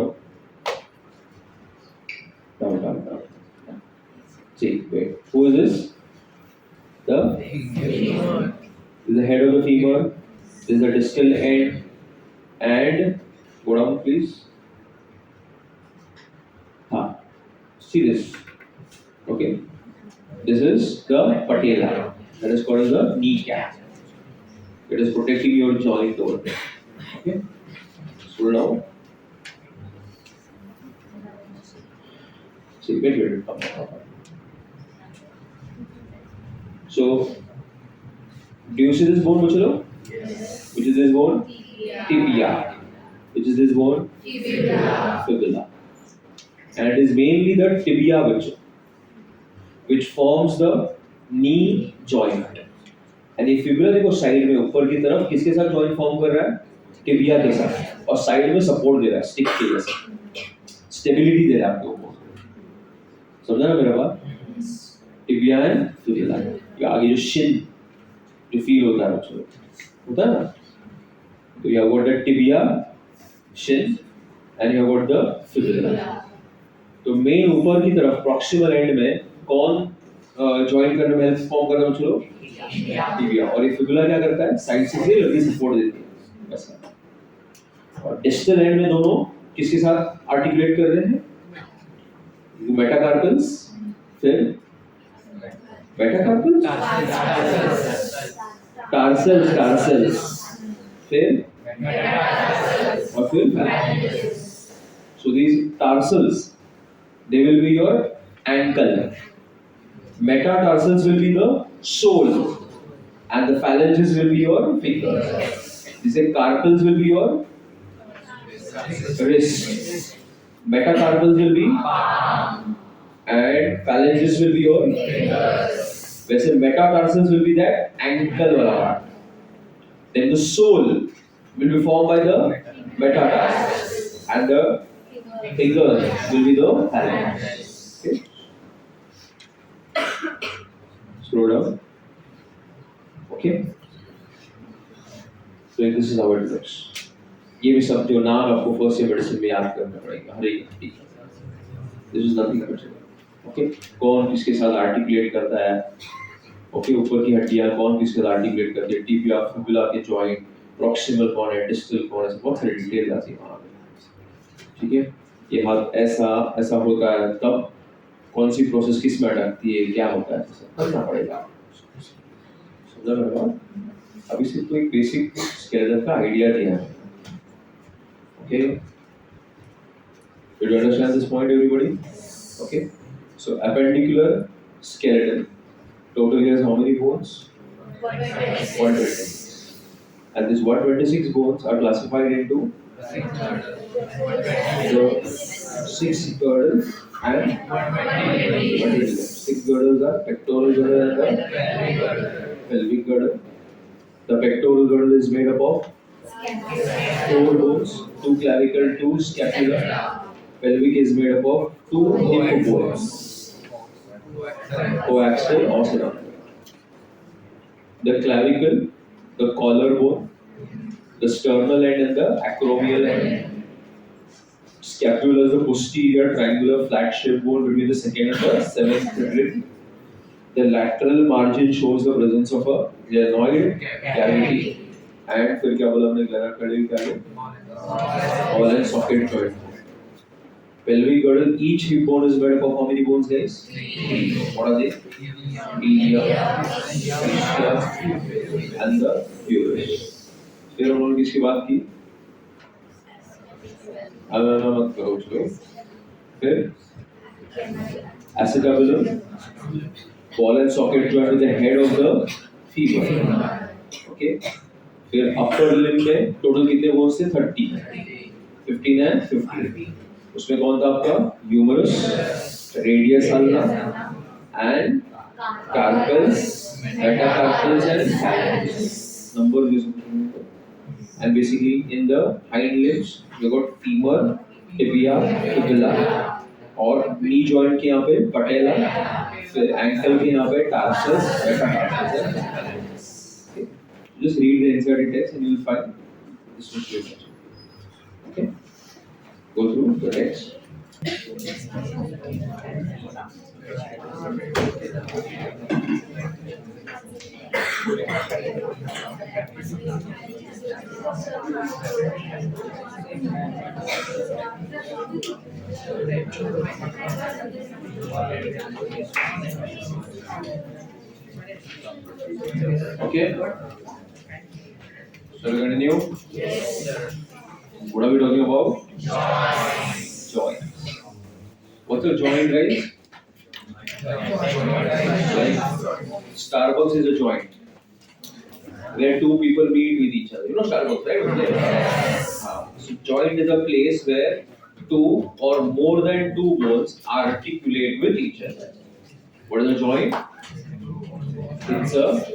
down. Down. See, wait. Who is this? Femur. This is the head of the femur. This is the distal end. And go down, please. See this. Okay. This is the patella. That is called the kneecap. It is protecting your joint over there. Okay. Scroll down. See, wait. So, do you see this bone, Muchalo? Yes. Which is this bone? Tibia. Which is this bone? Fibula. And it is mainly the tibia which forms the knee joint. And ये fibula देखो side में ऊपर की तरफ किसके साथ joint form कर रहा है? टिबिया के साथ. और साइड में support दे रहा है, stick के जैसा. Stability दे रहा है आपके ऊपर. समझा ना मेरा बात? Tibia and fibula. ये आगे जो shin जो feel होता है उसमें होता है ना? तो you have got the tibia, shin, and you have got the fibula. तो मेन ऊपर की तरफ proximal end में कौन ज्वाइन करने में हेल्प फॉर्म करता है चलो? टिबिया. और ये फिबुला क्या करता है? साइड से लगी सपोर्ट देती है बस. और डिस्टल एंड में दोनों किसके साथ आर्टिकुलेट कर रहे हैं? मेटाकार्पल्स, फिर मेटाकार्पल्स, टार्सल्स, फिर और फिर so these tarsals, they will be your ankle. Metatarsals will be the sole, and the phalanges will be your fingers. These carpals will be your wrist. Metacarpals will be and phalanges will be your fingers. वैसे metatarsals will be that ankle वाला part. Then the sole will be formed by the metatarsals, and the fingers will be the phalanges. Okay. Slow down. Okay. So this is how it looks. ये भी सब जो नाम आपको first year medicine में याद करना पड़ेगा हर एक हड्डी. This is nothing but okay. कौन किसके साथ आर्टिकुलेट करता है? ओके, ऊपर की हड्डियां कौन किसके साथ आर्टिकुलेट करती है? टिबिया, फिबुला के जॉइंट, प्रॉक्सिमल कौन है, डिस्टल कौन है, बहुत सारी डिटेल आती है वहाँ पे. ठीक है. ये हाथ ऐसा होता है तब कौन सी प्रोसेस किस में अटकती है, क्या होता है, करना पड़ेगा. समझा मेरा बात? अभी सिर्फ एक बेसिक स्केलेटन का आइडिया दिया है. Okay, did you understand this point, everybody? Okay, so appendicular skeleton total here is how many bones? 126. And these 126 bones are classified into the 6 girdles and 126. 6 girdles are pectoral girdle and the pelvic girdle. The pectoral girdle is made up of 4 bones, 2 clavicle, 2 scapula. Pelvic is made up of 2 hip bones, coaxial or cervical. The clavicle the collarbone, the sternal end and the acromial end. Scapula is the posterior triangular flat shaped bone between the second and the seventh rib. The lateral margin shows the presence of a glenoid cavity. And फिर क्या बोला हमने glenoid cavity क्या ball and socket joint. Pelvic girdle, each hip bone is made up of how many bones, guys? What are they? Tibia, fascia, and the humerus. फिर हम लोगों ने किसकी बात की? अब मत करो उसको. फिर acetabulum, ball and socket joint with the head of the femur. Okay. फिर upper limb में total कितने bones थे? 30, 15 and 15. उसमें कौन था आपका? Humerus, radius ulna, and carpals, metacarpals, and phalanx. Number is. And basically in the hind limbs you got femur, tibia, fibula, और knee joint के यहाँ पे patella, फिर ankle के यहाँ पे tarsus, metatarsus, and phalanx. Okay. Just read the inside text and you will find this one clear. Okay. Go through the text. Okay. Shall we continue? Yes. What are we talking about? Joints. What's a joint, guys? Like Starbucks is a joint where two people meet with each other. You know Starbucks, right? Yes. So joint is a place where two or more than two bones articulate with each other. What is a joint? It's a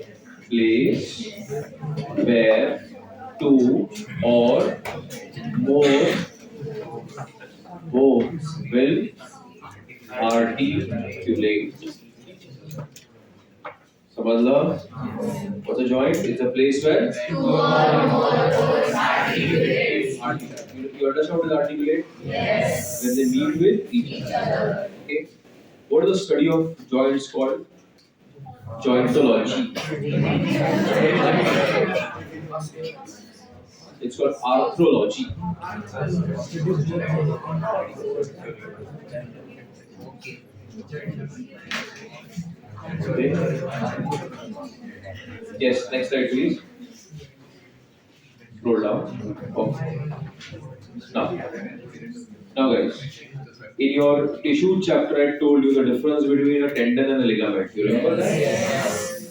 place where two or more bones will articulate. समझ लो? What's a joint? It's a place where two or more bones articulate. You understand what is articulate? Yes. When they meet with each other. Okay. What is the study of joints called? Jointology. It's called arthrology. Okay. Yes, next slide please. Scroll down. Okay. Now guys, in your tissue chapter I told you the difference between a tendon and a ligament. You remember that? Yes.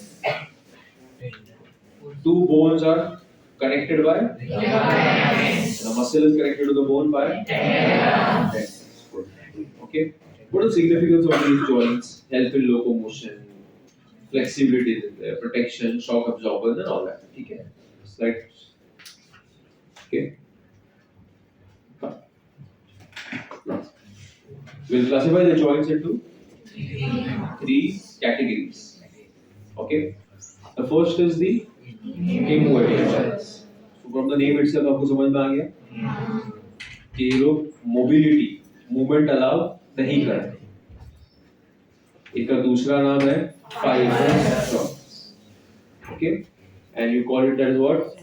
Two bones are connected by ligaments. The muscle is connected to the bone by tendons. Okay. What is the significance of these joints? Help in locomotion, flexibility, protection, shock absorbers, and all that. Okay. Slide. Okay. We'll classify the joints into three categories. Okay. The first is the immovable joints. So from the name itself, आपको समझ में आ गया कि ये लोग mobility, movement allow नहीं करते. इनका दूसरा नाम है fibrous joints. Okay. And you call it as what?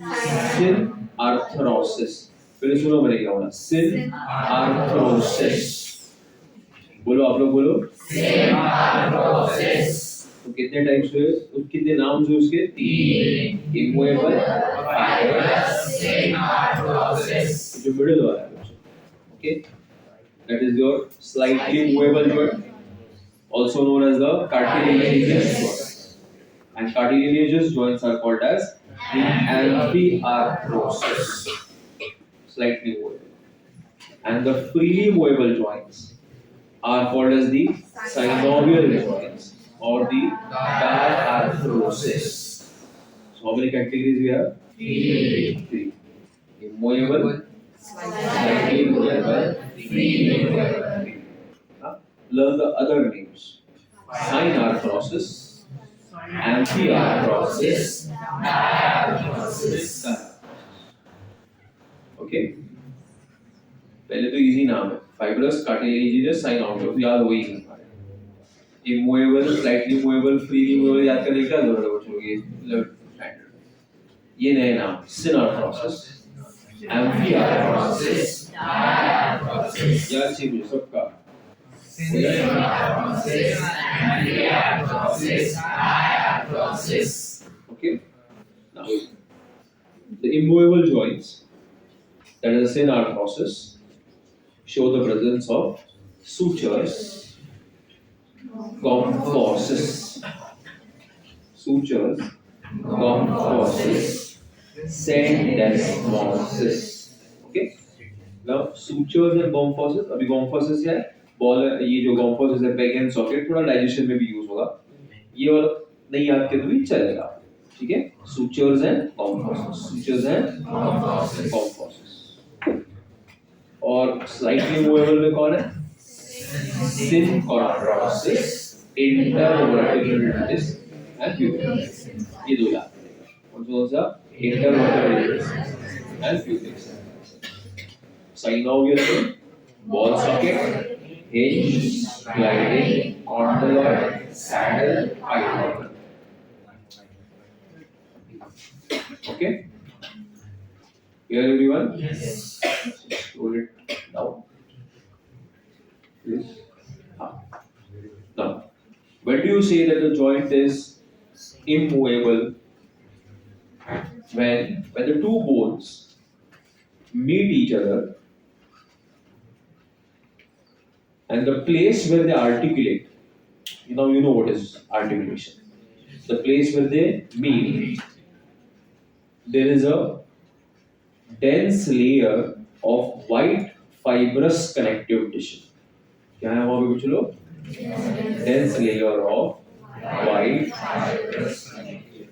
Synarthrosis. फिर सुनो मेरे क्या होना? Synarthrosis. बोलो आप लोग बोलो. Synarthrosis. तो कितने टाइप्स हुए? कितने नाम हुए उसके? तीन. Immovable, fibrous, synarthrosis. जो मिडिल वाला है. Okay. That is your slightly movable joint, also known as the cartilaginous joint. And cartilaginous joints are called as the amphiarthrosis. Slightly movable. And the freely movable joints are called as the synovial joints or the diarthrosis. So how many categories we have? Three. Immovable, slightly movable, freely movable. Learn the other names. Synarthrosis, amphiarthrosis, okay, पहले तो easy नाम है, fibrous cartilaginous synovial, याद हो गई। Immovable, slightly movable, freely movable याद करने की क्या जरूरत है बच्चों की? स्टैंडर्ड। ये नए नाम, सिनआर्थ्रोसिस, एम्फिआर्थ्रोसिस, डायआर्थ्रोसिस, याद चाहिए मुझे सबका। Okay, now the immovable joints, that is a synarthrosis, show the presence of sutures, comphoses, sutures, comphoses, syndesmosis. Okay, now sutures and comphoses, अभी comphoses क्या है? बॉल, ये जो comphoses है बैक एंड सॉकेट, थोड़ा डाइजेशन में भी यूज होगा, ये वाला नहीं याद किया तो भी चलेगा, ठीक है? sutures and comphoses, sutures and comphoses। और स्लाइटली मूवेबल में कौन है? synarthrosis, intervertebral disc and pubic, ये दो याद करेगा। कौन सा? intervertebral disc and pubic। Synovial में ball socket, hinge, gliding, condyloid, saddle, pyloid। Okay? Here everyone? Yes. Roll it down. Please. Now, when do you say that the joint is immovable? When the two bones meet each other and the place where they articulate, you know what is articulation. The place where they meet, there is a dense layer of white fibrous connective tissue. क्या है वहाँ पे कुछ लोग? Dense layer of white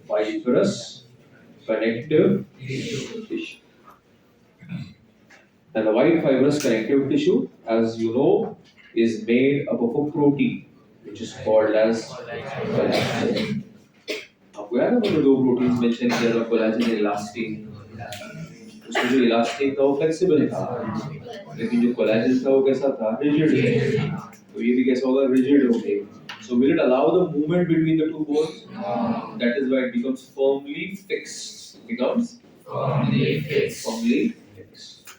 fibrous connective tissue. And the white fibrous connective tissue, as you know, is made up of a protein which is called as collagen. आपको याद है मैंने दो प्रोटीन्स मेंशन किया था, कोलेजन, इलास्टिन। उसमें जो elastin था वो फ्लेक्सिबल था, लेकिन जो कोलेजन था वो कैसा था? रिजिड। तो ये भी कैसा होगा? रिजिड होगा। So will it allow the movement between the two bones? That is why it becomes firmly fixed. It becomes firmly fixed.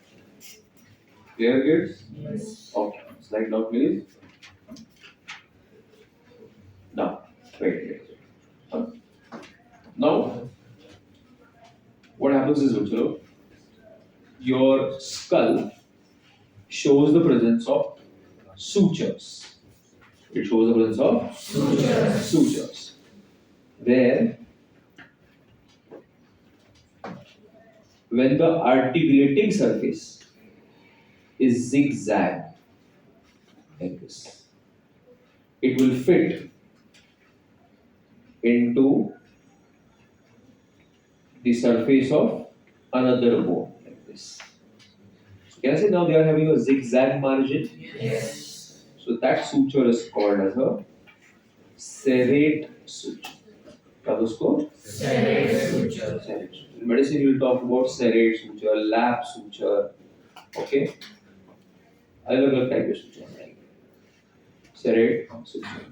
Clear, kids? Yes. Okay. Slide down, please. Now, wait. Now, what happens is, your skull shows the presence of sutures. It shows the presence of sutures. Where, when the articulating surface is zigzag, like this, it will fit into the surface of another bone like this. So can I say now they are having a zigzag margin? Yes. So that suture is called as a serrate suture. क्या उसको? Serrate suture. Serrate. In medicine we will talk about serrate suture, lap suture, okay? अलग-अलग type of suture है। Serrate suture.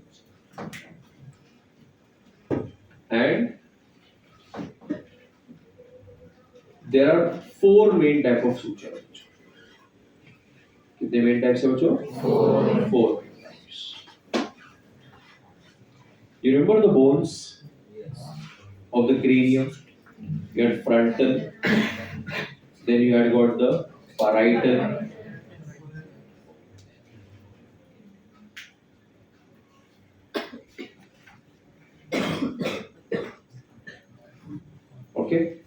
And there are four main type of suture. कितने main types है बच्चों? Four types. You remember the bones of the cranium? You had frontal, then you had got the parietal, okay?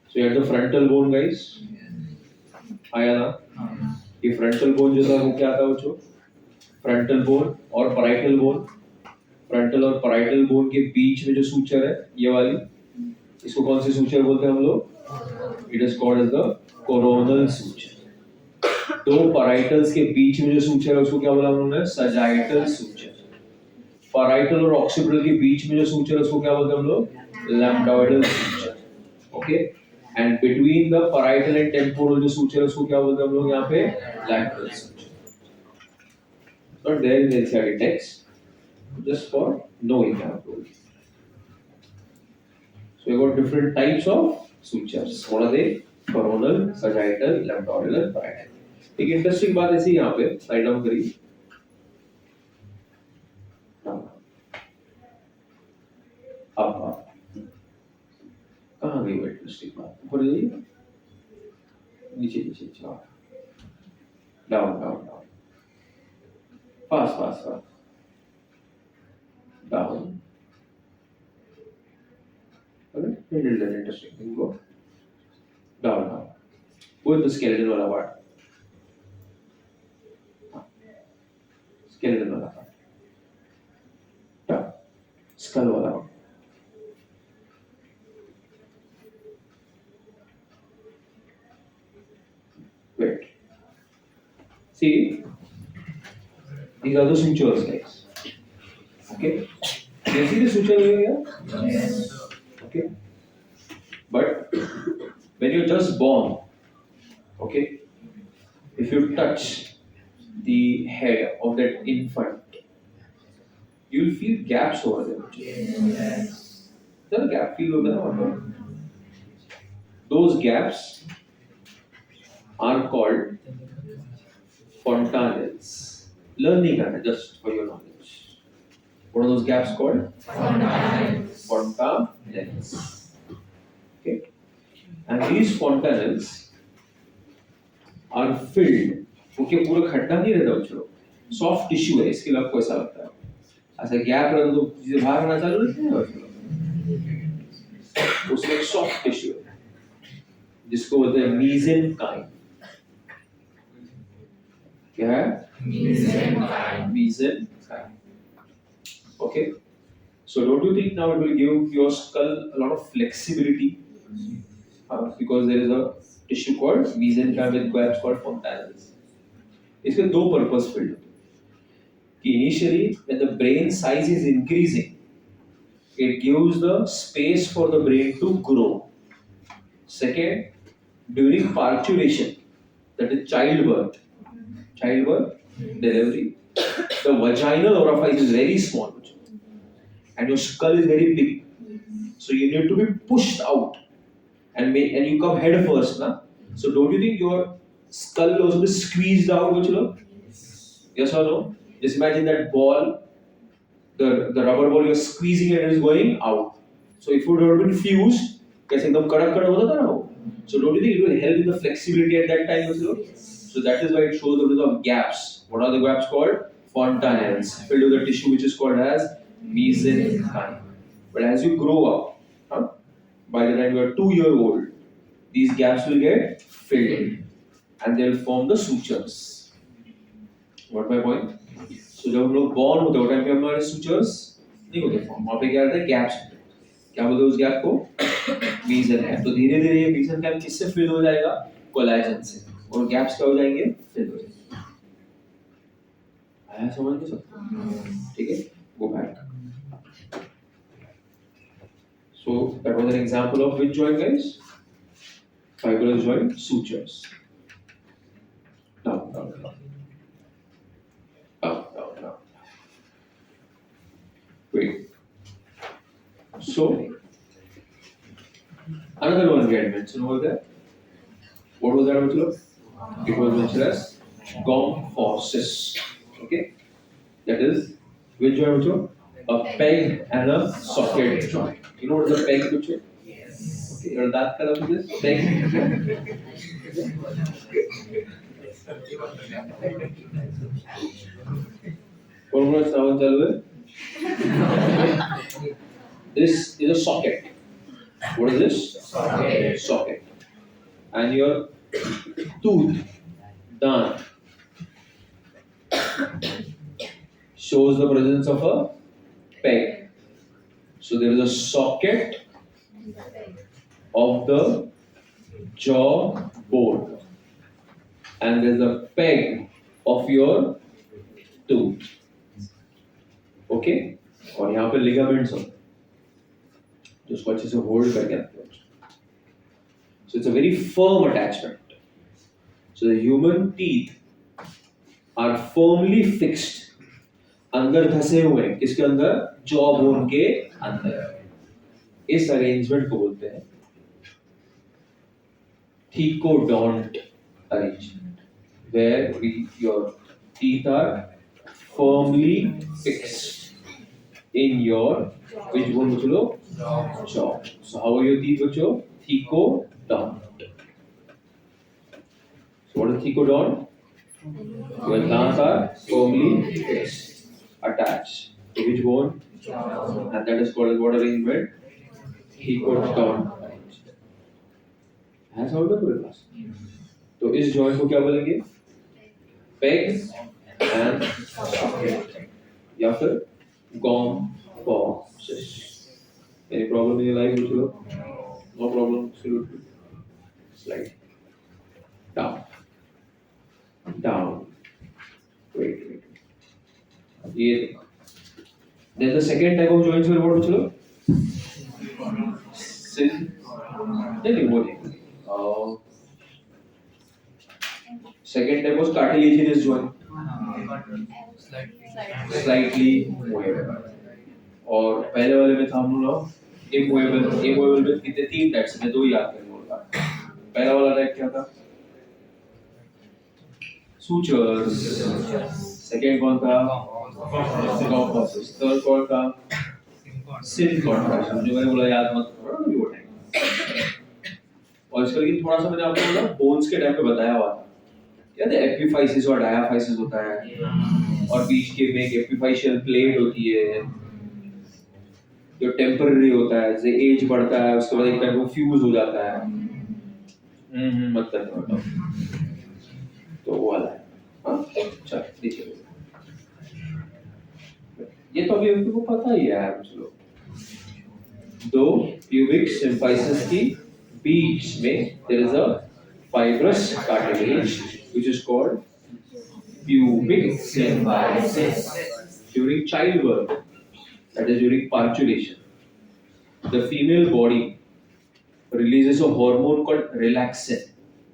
So you had the frontal bone, guys. आया ना? ये frontal bone जो था वो क्या था बच्चों? Frontal bone और parietal bone. Frontal और parietal bone के बीच में जो suture है, ये वाली, इसको कौन सी suture बोलते हैं हम लोग? It is called as the coronal suture. दो parietals के बीच में जो suture है उसको क्या बोला हम लोगों ने? Sagittal suture. parietal और occipital के बीच में जो suture है उसको क्या बोलते हैं हम लोग? Lambdoidal suture. Okay? And between the parietal and temporal जो suture है उसको क्या बोलते हैं हम लोग यहाँ पे? Lateral suture. Not there in the NCERT text, just for knowing that. So we got different types of sutures. What are they? Coronal, sagittal, lambdoidal, and parietal. एक इंटरेस्टिंग बात ऐसी यहाँ पे साइड डाउन करिए. अब कहाँ गई वो इंटरेस्टिंग बात? ऊपर जाइए, नीचे नीचे चला, down down down, fast fast fast, down. Okay, interesting thing. Go down now. Go with the skeleton वाला part. Skeleton वाला part. Down. Skull वाला part. Wait. See, these are the sutures, guys. Okay. You see the suture over here? Yes. Okay. But when you're just born, okay, if you touch the head of that infant, you'll feel gaps over there. Yes. There are gap feel over there. Those gaps are called fontanelles. Learning just for your knowledge. What are those gaps called? Fontanelles. Fontanelles. Okay. And these fontanelles are filled. Okay, पूरा खड्डा नहीं रहता बच्चों. Soft tissue है, इसके लिए आपको ऐसा लगता है. ऐसा गैप रहता तो चीजें बाहर आना चालू रहती हैं बच्चों. उसमें एक soft tissue है, जिसको बोलते हैं mesenchyme. क्या है? Mesenchyme. Mesenchyme. Okay. So don't you think now it will give your skull a lot of flexibility? Because there is a tissue called mesenchyme with gaps called fontanelles. इसके दो purpose filled. Initially, when the brain size is increasing, it gives the space for the brain to grow. Second, during parturition, that is childbirth, delivery, the vaginal orifice is very small, and your skull is very big. So you need to be pushed out, and you come head first, na? So don't you think your skull will also be squeezed out, Yes or no? Just imagine that ball, the rubber ball, you're squeezing it and it's going out. So if it would have been fused, कैसे एकदम कड़क कड़क होता था ना वो. So don't you think it will help in the flexibility at that time also? So that is why it shows a bit of gaps. What are the gaps called? Fontanelles, filled with the tissue which is called as mesenchyme. But as you grow up, by the time you are 2-year-old, these gaps will get filled and they will form the sutures. What my point? So जब हम लोग born होते हैं, time पे हमारे sutures नहीं होते form. वहाँ पे क्या रहता है? Gaps. क्या बोलते हैं उस gap को? Mesenchyme. तो धीरे धीरे ये mesenchyme किससे fill हो जाएगा? Collagen से. और gaps क्या हो जाएंगे? Fill हो जाएंगे. आया समझ में सब? ठीक है? Go back. So that was an example of which joint, guys? Fibrous joint, sutures. Down. Wait. So another one we had mentioned over there. What was that, Mitchell? It was mentioned as gomphosis. Okay? That is which joint, Mitchell? A peg and a socket joint. You know what is a peg, Mitchell? Yes. Okay, your that color of this? Peg. Almost now चालू है. This is a socket. What is this? Socket. Socket. And your tooth, done, shows the presence of a peg. So there is a socket of the jaw bone, and there is a peg of your tooth. Okay? और यहाँ पे ligaments होते हैं जिसको अच्छे से hold करके रखते हैं. So it's a very firm attachment. So the human teeth are firmly fixed. अंदर धसे हुए किसके अंदर? जॉ बोन के अंदर. इस अरेंजमेंट को बोलते हैं thecodont arrangement, where your teeth are firmly fixed in your which bone बच्चों लोग? Jaw. So how are your teeth बच्चों? Thecodont. So what is thecodont? Your glands are firmly fixed, attached to which bone? And that is called as what arrangement? Thecodont. है समझ में पूरे class? तो इस joint को क्या बोलेंगे? पेग एंड सॉकेट या फिर गॉम boxes. Any problem in your life, Uchilo? No problem, absolutely. Slide down, down. Wait. ये देखो. Then the second type of joints will what, Uchilo? नहीं वो नहीं. Second type was cartilaginous joint, slightly movable. और पहले वाले में था हम लोग immovable में कितने 3 टाइप्स में 2 याद करने बोला. पहला वाला टाइप क्या था? Sutures. सेकेंड कौन था? थर्ड कौन था? सिन कॉन्ट्रैक्शन. जो मैंने बोला याद मत करो ना वो टाइम. और इसका लेकिन थोड़ा सा मैंने आपको बोला बोन्स के टाइम पे बताया हुआ था. याद है एपिफाइसिस और डायाफाइसिस होता है और बीच के में एक एपिफाइशियल प्लेट होती है जो टेम्पररी होता है. जैसे एज बढ़ता है उसके बाद एक टाइम वो फ्यूज हो जाता है. मत करना तो वो वाला है. हाँ चल देखिए ये तो अभी आपको पता ही है यार. चलो दो प्यूबिक सिम्फाइसिस की बीच में there is a fibrous cartilage which is called pubic symphysis. During childbirth, that is during parturition, the female body releases a hormone called relaxin.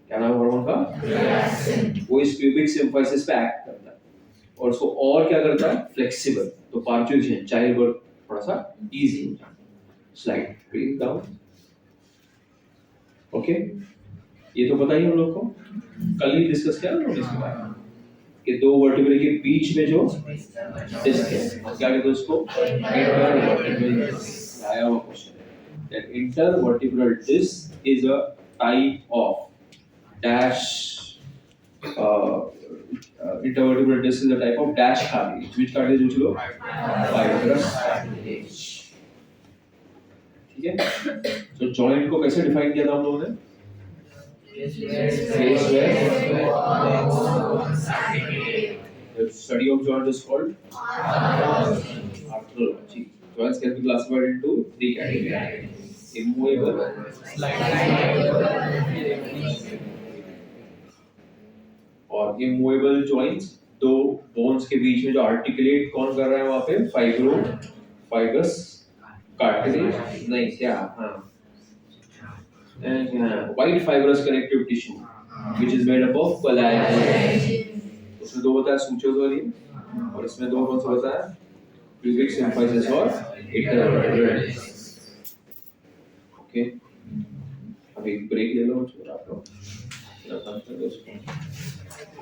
क्या नाम हार्मोन का? Relaxin. वो इस pubic symphysis पे एक्ट करता है और उसको और क्या करता है? फ्लेक्सिबल. तो parturition, childbirth थोड़ा सा easy हो जाता है. Slide, bring down. ओके ये तो पता ही हम लोग को. कल ही डिस्कस किया ना इसके बारे में कि दो वर्टिब्रे के बीच में जो डिस्क है क्या कहते हैं उसको? Intervertebral disc. आया हुआ क्वेश्चन है. That intervertebral disc is a type of dash intervertebral disc is a type of dash cartilage. Which cartilage पूछ लो? Fibrous cartilage. ठीक है. तो जॉइंट को कैसे डिफाइन किया था हम लोगों ने? Place where the study of joint is called articulation. Joints can be classified into 3 categories: immovable, और immovable joints दो bones के बीच में जो articulate कौन कर रहा है वहाँ पे? Fibrous cartilage नहीं क्या? हाँ and white fibrous connective tissue which is made up of collagen. उसमें दो होता है sutures वाली और इसमें दो कौन सा होता है? pubic symphysis और intervertebral disc. ओके अभी ब्रेक ले लो छोड़ आप लोग.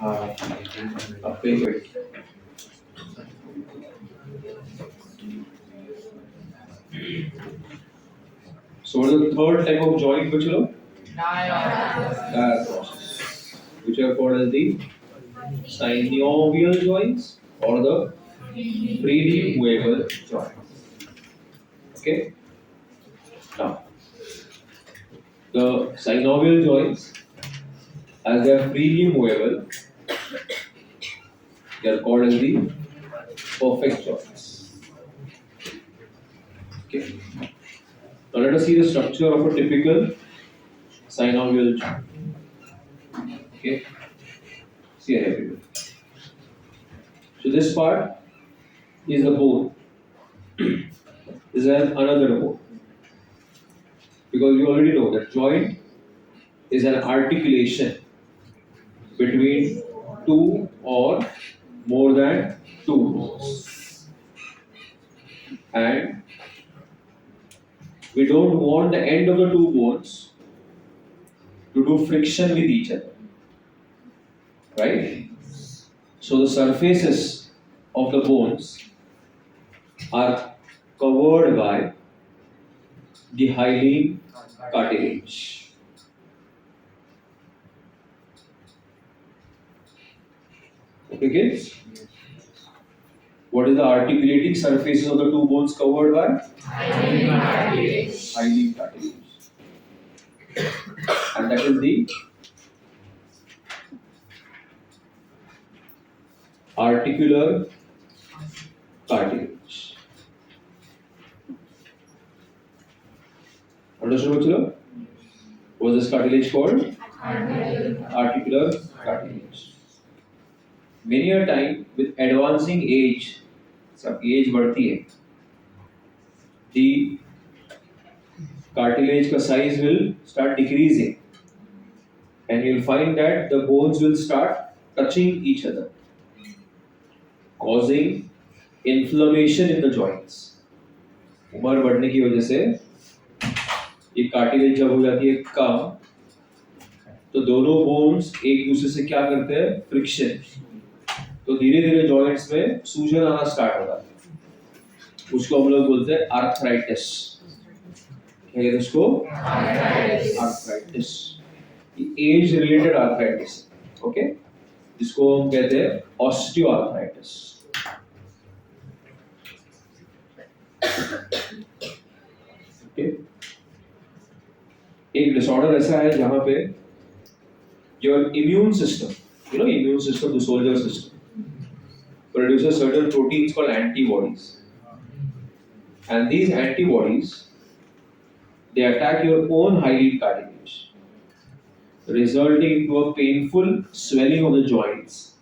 हाँ अब पे wait. So what is the third type of joint which you which are called as the synovial joints or the freely movable joints. Okay. Now the synovial joints, as they are freely movable, they are called as the perfect joints. Okay. Now let us see the structure of a typical synovial joint. Okay. See here everyone. So this part is the bone. is another bone. Because we already know that joint is an articulation between two or more than two bones. And we don't want the end of the two bones to do friction with each other. Right? So the surfaces of the bones are covered by the hyaline cartilage. Okay, kids? What is the articulating surfaces of the two bones covered by? Hyaline cartilage. And that is the articular cartilage. Understood, Bachalo? What is this cartilage called? Articular cartilage. Many a time with advancing age, सब age बढ़ती है, the cartilage का size will start decreasing, and you'll find that the bones will start touching each other, causing inflammation in the joints. उम्र बढ़ने की वजह से ये कार्टिलेज जब हो जाती है कम, तो दोनों बोन्स एक दूसरे से क्या करते हैं? फ्रिक्शन. तो धीरे धीरे जॉइंट्स में सूजन आना स्टार्ट होता है. उसको हम लोग बोलते हैं आर्थराइटिस. क्या कहते हैं उसको? Arthritis. Age related arthritis. Okay, जिसको हम कहते हैं ऑस्टियोआर्थराइटिस. ओके, एक डिसऑर्डर ऐसा है जहां पे your immune system, immune system, the soldier system, produces certain proteins called antibodies, and these antibodies, they attack your own hyaline cartilage, resulting into a painful swelling of the joints,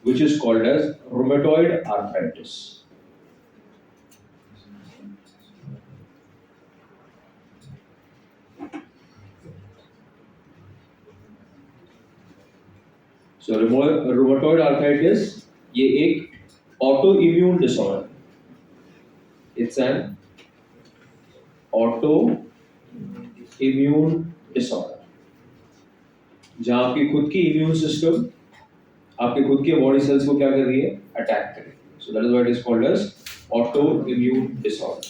which is called as rheumatoid arthritis. So rheumatoid arthritis ये एक autoimmune disorder. It's an autoimmune disorder. जहाँ आपकी खुद की immune system आपके खुद के body cells को क्या कर रही है? Attack कर रही है. So that is why it is called as autoimmune disorder.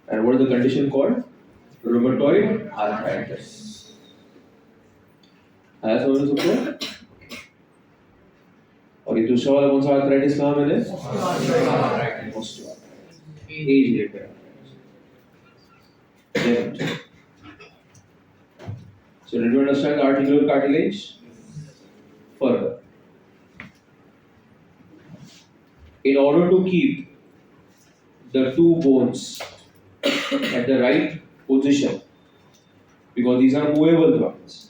And what is the condition called? Rheumatoid arthritis. आया समझ सकते हो? और ये दूसरा वाला कौन सा आर्थराइटिस कहा मैंने? Osteoarthritis. Age related. So did you understand the articular cartilage? Further, in order to keep the two bones at the right position, because these are movable joints,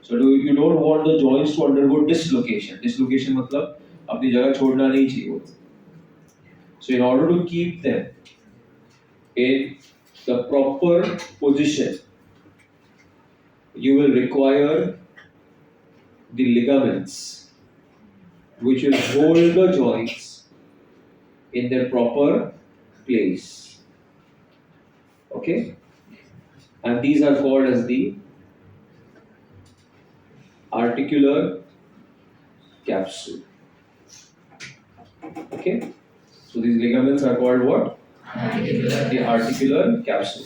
so you don't want the joints to undergo dislocation. Dislocation मतलब अपनी जगह छोड़ना नहीं चाहिए. So in order to keep them in the proper position, you will require the ligaments which will hold the joints in their proper place. Okay? And these are called as the articular capsule. Okay? So these ligaments are called what? The articular capsule.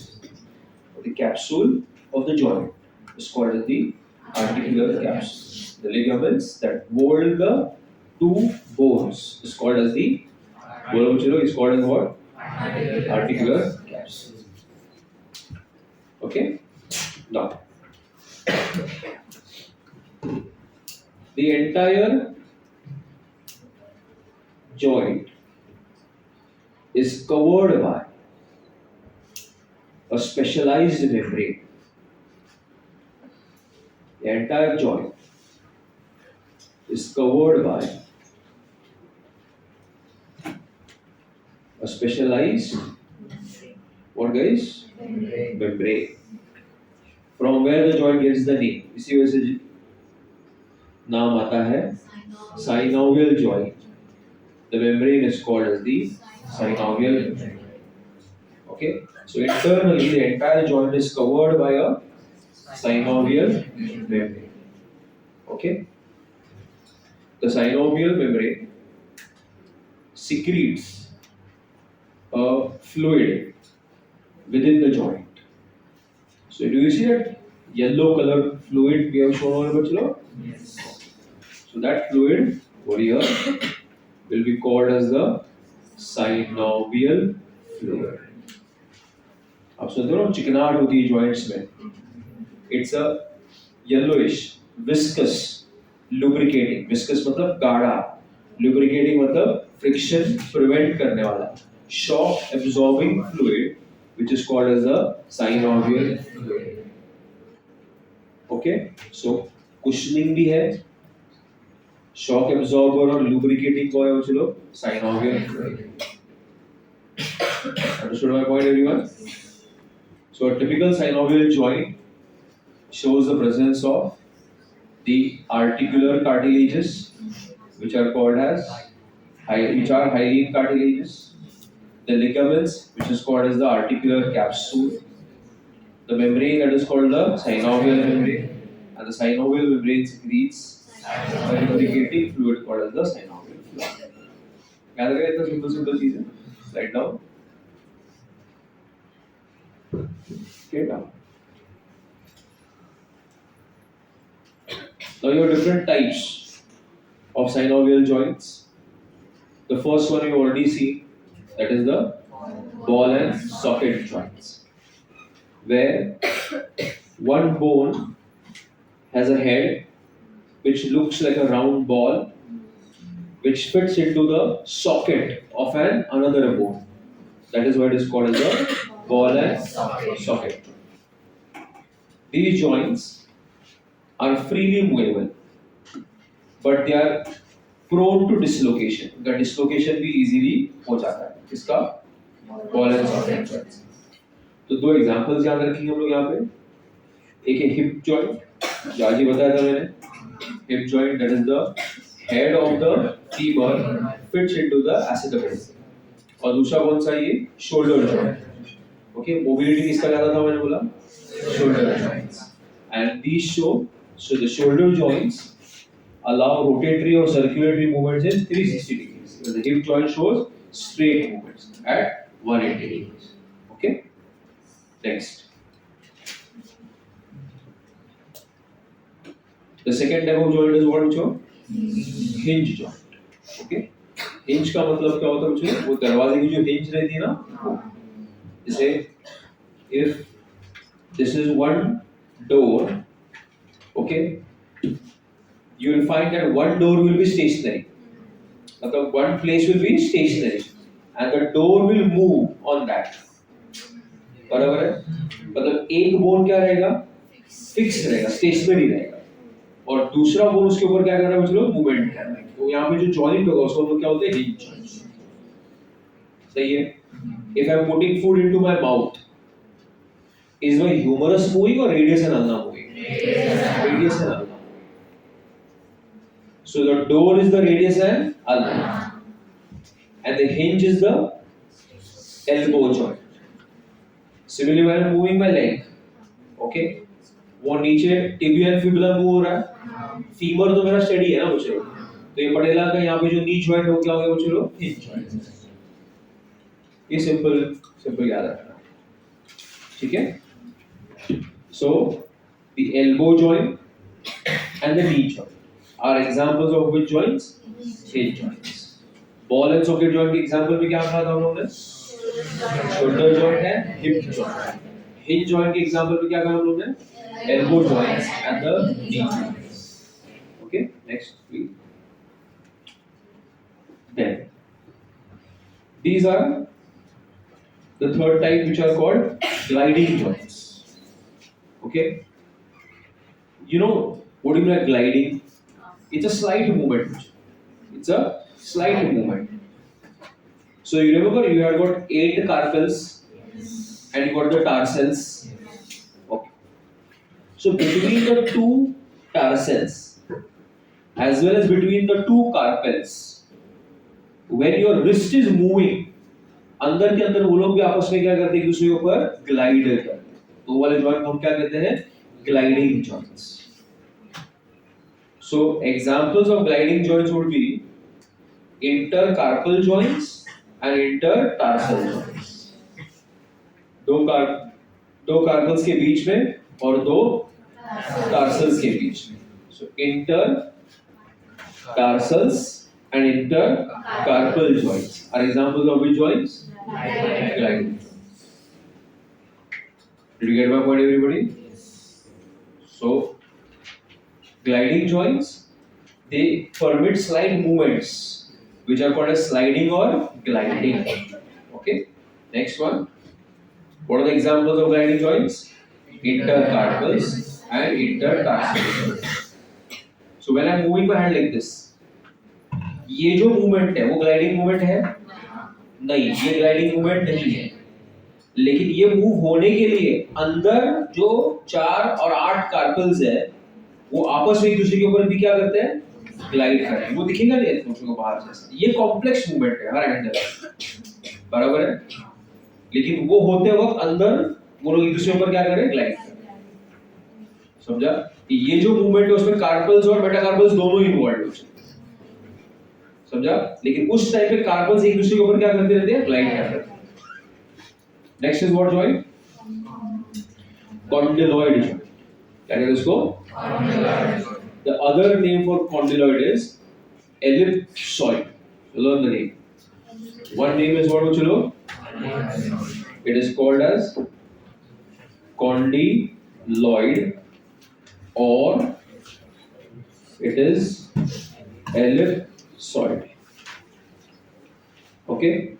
The capsule of the joint is called as the articular capsule. The ligaments that hold the two bones is called as the is called as what? Articular capsule. Okay? Now, the entire joint is covered by a specialized membrane. The entire joint is covered by A specialized, what guys? Membrane. Membrane. From where the joint gets the name? इसी वजह से नाम आता है synovial joint. The membrane is called as the synovial membrane. Okay, so internally the entire joint is covered by a synovial membrane. Okay, the synovial membrane secretes a fluid within the joint. So do you see that yellow color fluid we have shown over below? Yes. So that fluid over here will be called as the synovial fluid. अब सुनते हो चिकनाहट होती है joints में. It's a yellowish, viscous, lubricating. Viscous मतलब गाढ़ा. Lubricating मतलब friction prevent करने वाला. Shock absorbing fluid, which is called as the synovial fluid. Okay, so cushioning भी है. Shock absorber और lubricating को है चलो synovial fluid. Understood my point, everyone? So a typical synovial joint shows the presence of the articular cartilages, which are called as hyaline cartilages, the ligaments, which is called as the articular capsule, the membrane that is called the synovial membrane, and the synovial membrane secretes a lubricating fluid called as the synovial fluid. याद रखिए इतना simple चीज़ है. Write down. Okay, now. Now you have different types of synovial joints. The first one you already see, that is the ball and socket joints, where one bone has a head which looks like a round ball which fits into the socket of another bone. That is why it is called as the ball and socket. These joints are freely movable, but they are prone to dislocation. The dislocation भी easily हो जाता है. इसका ball and socket joints. तो दो examples याद रखेंगे हम लोग यहाँ पे. एक है hip joint, जो आज ही बताया था मैंने. Hip joint, that is the head of the femur fits into the acetabular. और दूसरा कौन सा ये? Shoulder joint. Okay, mobility किसका ज़्यादा था मैंने बोला? Shoulder joints. And these show, so the shoulder joints allow rotatory or circulatory movements in 360 degrees. The hip joint shows straight movements at 180 degrees. Okay? Next. The second type of joint is what bachcho? Hinge joint. Okay? Hinge का मतलब क्या होता है बच्चों? वो दरवाजे की जो hinge रहती है ना, जैसे if this is one door, okay, you will find that one door will be stationary. मतलब one place will be stationary and the door will move on that. बराबर है? मतलब एक बोन क्या रहेगा? फिक्स रहेगा, स्टेशनरी रहेगा. और दूसरा बोन उसके ऊपर क्या कर रहा है बच्चों? मूवमेंट कर रहा है. तो यहाँ पे जो जॉइंट होगा उसको हम लोग क्या बोलते हैं? Hinge joint. सही है? If I am putting food into my mouth, is my humerus moving or radius and ulna moving? Radius and ulna. So the door is the radius and ulna, and the hinge is the elbow joint. Similarly, when I am moving my leg, okay, वो नीचे tibia and fibula move हो रहा है. Femur तो मेरा steady है ना बच्चों. तो ये पटेला का यहाँ पे जो knee joint हो क्या हो गया बच्चों? Hinge joint. ये simple याद रखना. ठीक है? So the elbow joint and the knee joint are examples of which joints? Hinge joints. Ball and socket joint के example में क्या कहा था हम लोगों ने? Shoulder joint है, hip joint. Hinge joint के example में क्या कहा हम लोगों ने? Elbow joints and the knee joints. Okay, next please. Then these are the third type, which are called gliding joints. Okay, you know what do you mean by gliding? It's a slight movement. It's a slight movement. So you remember you had got 8 carpals and you got the tarsals. Okay. So between the two tarsals as well as between the two carpals, when your wrist is moving, अंदर के अंदर वो लोग भी आपस में क्या करते हैं, एक दूसरे के ऊपर ग्लाइड करते हैं. तो वो वाले जॉइंट हम क्या कहते हैं, gliding joints. So examples of gliding joints would be intercarpal joints and intertarsal joints. दो carpals के बीच में और दो tarsals के बीच में. So intertarsals and intercarpal joints are examples of which joints? Gliding. Did you get my point, everybody? So gliding joints, they permit slight movements which are called as sliding or gliding. Okay. Next one. What are the examples of gliding joints? Intercarpals and intertarsal. So when I'm moving my hand like this, ये जो movement है वो gliding movement है? नहीं, ये gliding movement नहीं है. लेकिन ये move होने के लिए अंदर जो 4 और 8 carpals है वो आपस में एक दूसरे के ऊपर भी क्या करते हैं, ग्लाइड करते हैं. वो दिखेगा नहीं तुमको बाहर से. ये कॉम्प्लेक्स मूवमेंट है हर एंगल, बराबर है. लेकिन वो होते वक्त अंदर वो लोग एक दूसरे के ऊपर क्या कर रहे हैं, ग्लाइड कर रहे हैं. समझा? ये जो मूवमेंट है उसमें कार्पल्स और मेटाकार्पल्स दोनों इन्वॉल्व है. समझा? लेकिन उस टाइप पे कार्पल्स एक दूसरे के ऊपर क्या करते रहते हैं, ग्लाइड करते हैं. Next is what joint? Condyloid joint. क्या कहते हैं उसको? The other name for condyloid is ellipsoid. Learn the name. One name is what, Uchulu? It is called as condyloid or it is ellipsoid. Okay?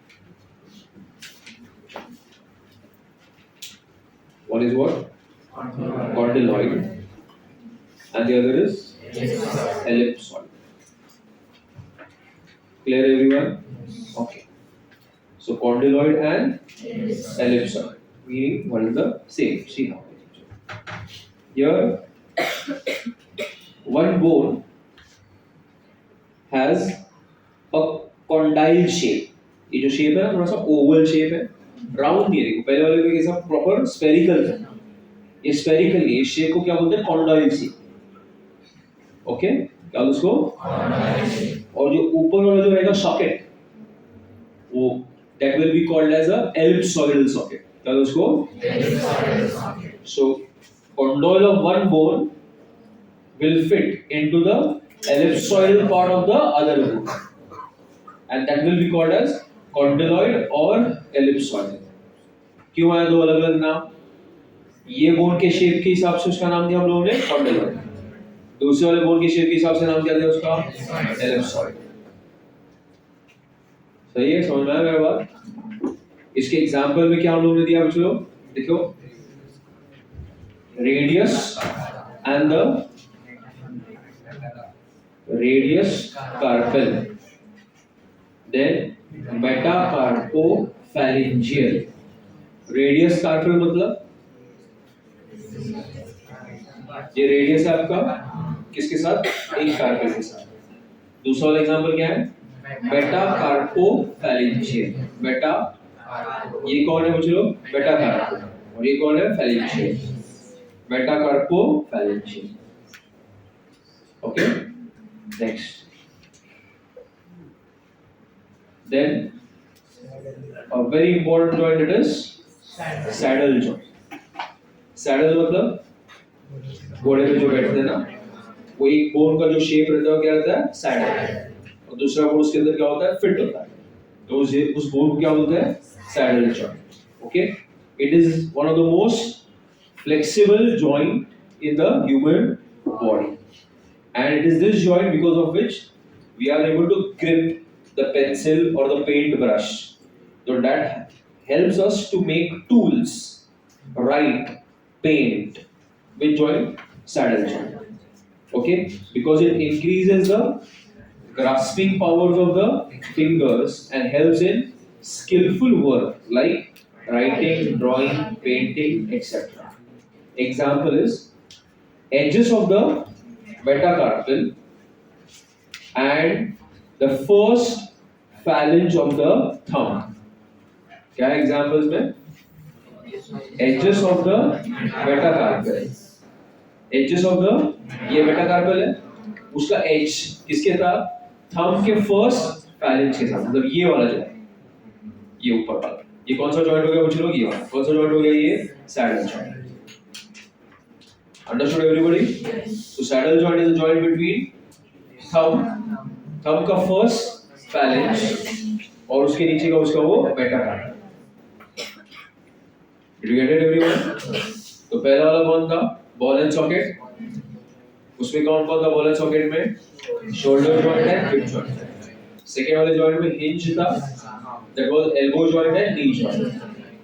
One is what? Condyloid. And the other is ellipsoid. Clear, everyone? Okay. So condyloid and ellipsoid, meaning one is the same. See how. Here, one bone has a condyle shape. ये जो shape है ना थोड़ा सा oval shape है, round नहीं है. देखो पहले वाले में कैसा proper spherical है. ये spherical है. इस shape को क्या बोलते हैं, condyle shape. ओके, क्या उसको? और जो ऊपर वाला जो रहेगा सॉकेट, वो that will be called as a ellipsoidal socket. क्या उसको? So condyle of one bone will fit into the ellipsoidal part of the other bone, and that will be called as condyloid or ellipsoid. क्यों आया दो अलग अलग नाम? ये bone के शेप के हिसाब से उसका नाम दिया हम लोगों ने condyloid. दूसरे वाले बोन के शेप के हिसाब से नाम क्या दिया उसका? एलिप्सॉइड. सही है, समझ में आया मेरा बात? इसके एग्जांपल में क्या हम लोगों ने दिया बच्चों? देखो, radius and the radius carpal, then metacarpophalangeal. Radius carpal मतलब ये रेडियस है आपका किसके साथ? एक कार्पल के साथ. दूसरा वाला एग्जांपल क्या है? मेटाकार्पोफैरिंजियल. बेटा ये कौन है बच्चों? मेटाकार्पो. और ये कौन है? Phalangeal. Metacarpophalangeal. Okay, next. Then a very important joint, it is saddle joint. saddle मतलब घोड़े पे जो बैठते हैं ना, वो एक बोन का जो शेप रहता है वो क्या रहता है? सैडल. और दूसरा बोन उसके अंदर क्या होता है? फिट होता है. तो उस बोन को क्या बोलते हैं? Saddle joint. Okay, it is one of the most flexible joint in the human body, and it is this joint because of which we are able to grip the pencil और the paint brush. So that helps us to make tools, write, paint. Which joint? Saddle joint. Okay, because it increases the grasping powers of the fingers and helps in skillful work like writing, drawing, painting, etc. Example is edges of the metacarpal and the first phalange of the thumb. क्या examples में? Edges of the metacarpal. Edges of the ये metacarpal है, उसका edge किसके था? Thumb के first phalange के साथ, मतलब ये वाला जो है, ये ऊपर वाला, ये कौन सा joint हो गया कुछ लोग? ये वाला कौन सा joint हो गया? ये saddle joint. Understood everybody? So saddle joint is a joint between thumb का first phalange और उसके नीचे का उसका वो metacarpal. Did you get it everyone? तो पहला वाला कौन था? Ball and socket. उसमें कौन कौन था ball and socket में? Shoulder joint and hip joint. Second वाले joint में hinge था. That was elbow joint and knee joint.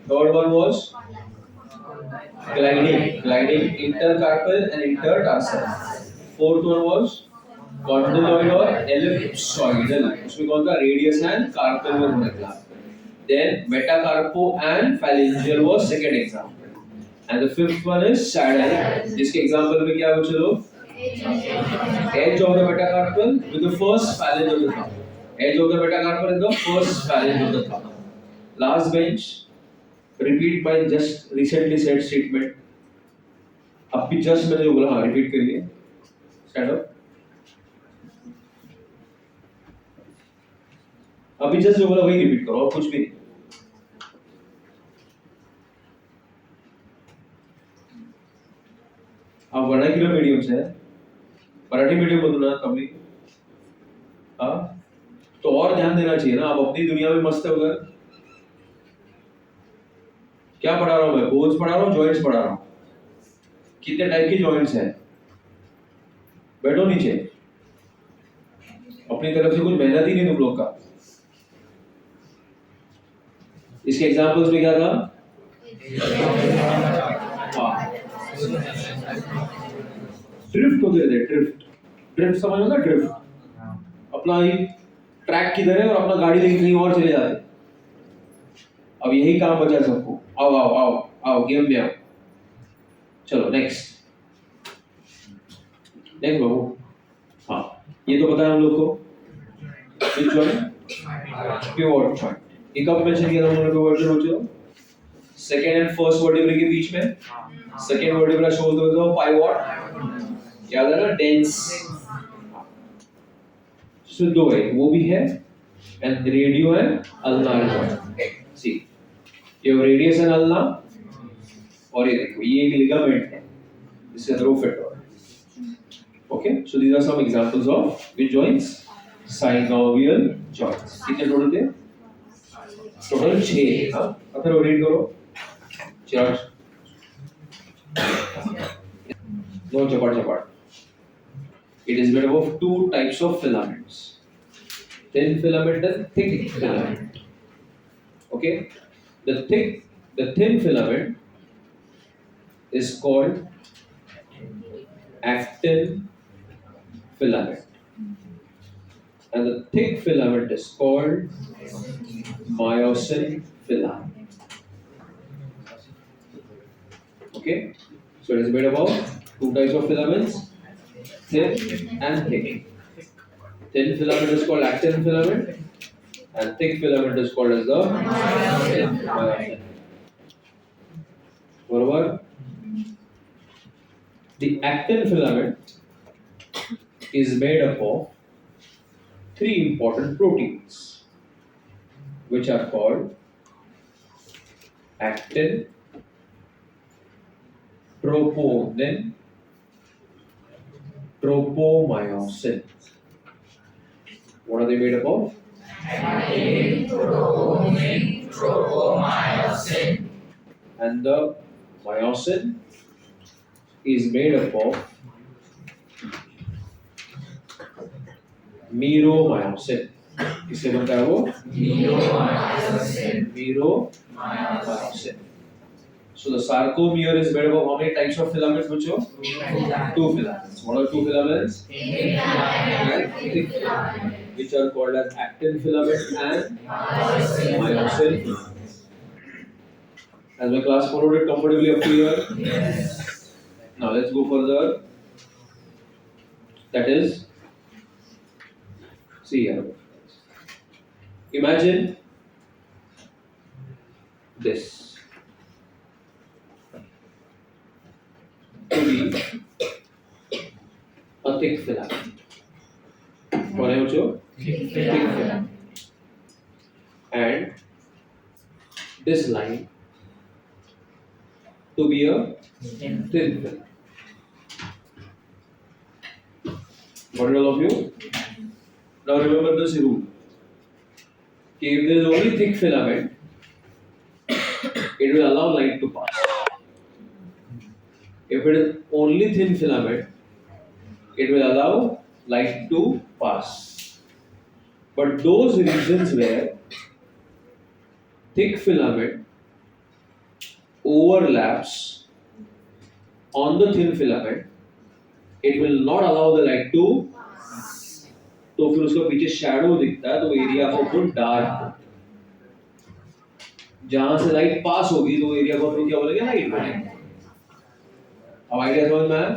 Third one was gliding intercarpal and intertarsal. Fourth one was condyloid or ellipsoidal. उसमें कौन था? Radius and carpal में होने का. Then metacarpo and phalangeal was second example. And the fifth one is saddle. जिसके example में क्या है बच्चों लोग? Edge of the metacarpal with the first phalange of the thumb. Edge of the metacarpal and the first phalange of the thumb. Last bench. Repeat my just recently said statement. अब भी just मैंने जो बोला हाँ repeat करिए. Stand up. अभी just जो बोला वही repeat करो और कुछ भी नहीं. आप वर्नाक्युलर मीडियम से मराठी मीडियम बोलो ना कभी, हाँ तो और ध्यान देना चाहिए ना. आप अपनी दुनिया में मस्त है उधर. क्या पढ़ा रहा हूँ मैं? बोन्स पढ़ा रहा हूँ, जॉइंट्स पढ़ा रहा हूँ. कितने टाइप के जॉइंट्स हैं? बैठो नीचे. अपनी तरफ से कुछ मेहनत ही नहीं तुम लोग का. इसके एग्जांपल्स में क्या था? हाँ ड्रिफ्ट होते थे. ड्रिफ्ट समझ में ना? ड्रिफ्ट अपना ही ट्रैक किधर है और अपना गाड़ी लेके कहीं और चले जाते. अब यही काम बचा सबको. आओ आओ आओ आओ गेम में आओ. चलो नेक्स्ट बाबू. हाँ ये तो पता है हम लोग को. which one? Pivot joint. ये कब मेंशन किया था हम लोगों ने? pivot joint second and first vertebra के बीच में. सेकंड वर्टिब्रा शोज होता है पाइवॉट. याद है ना? डेंस. सो दो है, वो भी है and radio and ulnar joint. See ये रेडियस एंड अल्ना और ये देखो ये एक लिगामेंट है जिससे रो फिट हो. Okay so these are some examples of which joints? Synovial joints. कितने टोटल थे? टोटल 6. हां अब फिर रीड करो. चार no chapad. It is made up of two types of filaments, thin filament and thick filament. Okay, the thin filament is called actin filament and the thick filament is called myosin filament. Okay, so it is made up of two types of filaments, thin and thick. Thin filament is called actin filament and thick filament is called as the myosin. Moreover, the actin filament is made up of 3 important proteins which are called actin, troponin, tropomyosin. What are they made up of? Actin, troponin, tropomyosin. And the myosin is made up of meromyosin. किससे बनता है वो? Meromyosin. Meromyosin. So the sarcomere is made up of how many types of filaments, Bachcho? Two filaments. What are two filaments? And thick filament, which are called as actin filament and myosin filament. Has my class followed it comfortably up to here? Now let's go further. That is, see here. Imagine this to be a thick filament. What है बच्चों? Thick filament. And this line to be a thin filament. Got it, all of you? Now remember this rule. If there is only thick filament, it will allow light to pass. If it is only thin filament, it will allow light to pass. But those regions where thick filament overlaps on the thin filament, it will not allow the light to pass. तो फिर उसका पीछे shadow दिखता है, तो area को full dark, जहां से लाइट पास होगी तो एरिया को हम क्या बोलेंगे? लाइट बोलेंगे। अब आइडिया समझ में आया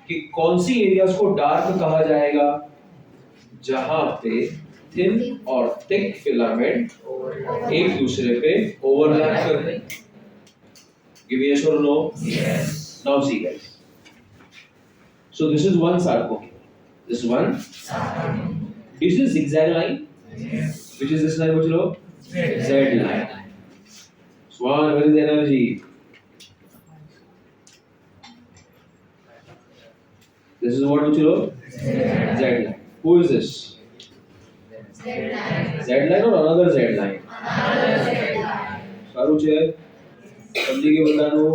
कि कौन सी एरियाज को डार्क कहा जाएगा? जहां पे थिन और थिक फिलामेंट एक दूसरे पे ओवरलैप करते हैं। गिव मी यस और no? Yes. Now see guys, so this is one sarcomere, this is one sarcomere. Is this zigzag line? Yes. Which is this line, bachlo? Z line. Swan, where is the energy? This is what, bachlo? Z line. Who is this? Z line. Z line or another Z line? Another Z line. सारू छे, समझी के बता दो।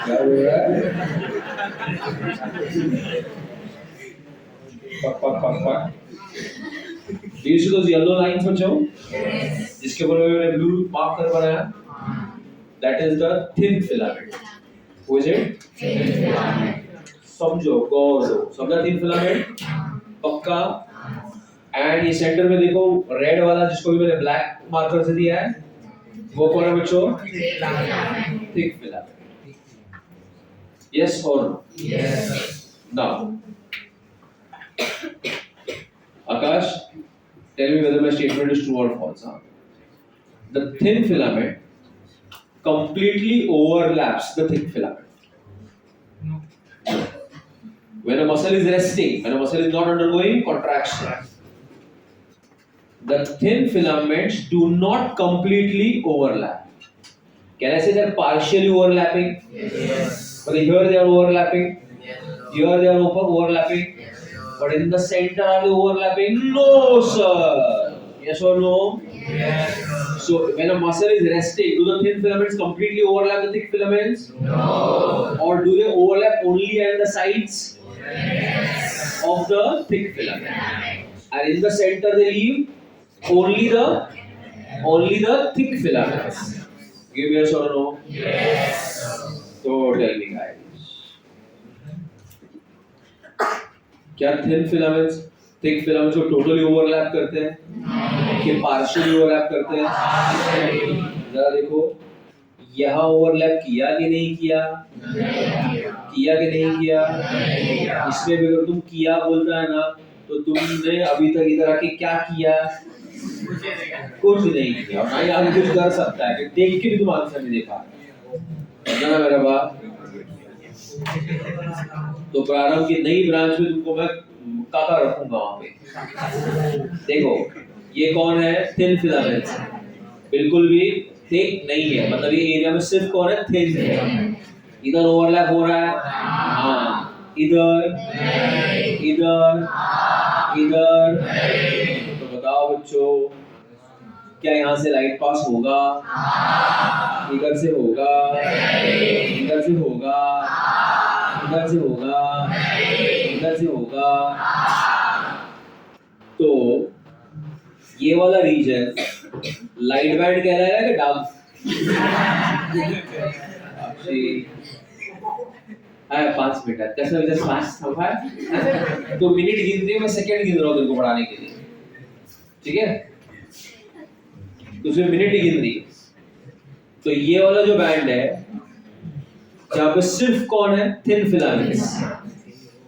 क्या बोल रहा है? पक। Do you see those yellow lines बच्चों? Yes. जिसके ऊपर मैंने blue marker बनाया? That is the thin filament. Who is it? Thin filament. समझो, गौर दो। समझा thin filament? पक्का? And ये सेंटर में देखो रेड वाला जिसको भी मैंने black marker से दिया है, वो कौन है बच्चों? Thick filament. Yes or no? Yes. Now, Akash, tell me whether my statement is true or false. Huh? The thin filament completely overlaps the thick filament. No. When a muscle is resting, when a muscle is not undergoing contraction, the thin filaments do not completely overlap. Can I say they're partially overlapping? Yes. But here they are overlapping. Yes. Here they are overlapping. Yes. But in the center are they overlapping? No, sir. Yes or no? Yes. So when a muscle is resting, do the thin filaments completely overlap the thick filaments? No. Or do they overlap only at the sides? Yes. Of the thick filament? And in the center they leave only the thick filaments. Give yes or no? Yes. So tell me guys, क्या thin filaments thick filaments को totally overlap करते हैं? कि partially overlap करते हैं? जरा देखो, यहाँ overlap किया कि नहीं किया? किया कि नहीं किया? इसमें भी अगर तुम किया बोलता है ना, तो तुमने अभी तक इधर आके क्या किया? कुछ नहीं किया, और ना ही आगे कुछ कर सकता है, देख के भी तुम आंसर नहीं देखा। समझा ना मेरा बात? तो प्रारंभ की नई ब्रांच में तुमको मैं काका रखूंगा वहां पे। देखो, ये कौन है? Thin filament. बिल्कुल भी थिक नहीं है, मतलब ये एरिया में सिर्फ कौन है? थिन है। इधर ओवरलैप हो रहा है, हाँ, इधर इधर इधर। तो बताओ बच्चों, क्या यहाँ से लाइट पास होगा? इधर से होगा, इधर से होगा, इधर से होगा, इधर से होगा। तो ये वाला रीजन लाइट बैंड कहलाएगा कि डार्क? है 5 मिनट कैसे वजह 5 समझा तो मिनट गिन रही मैं सेकंड गिन रहा हूँ तेरे को पढ़ाने के लिए, ठीक है? तो उसमें मिनट ही गिन रही है। तो ये वाला जो बैंड है जहाँ पे सिर्फ कौन है थिन फिलामेंट्स,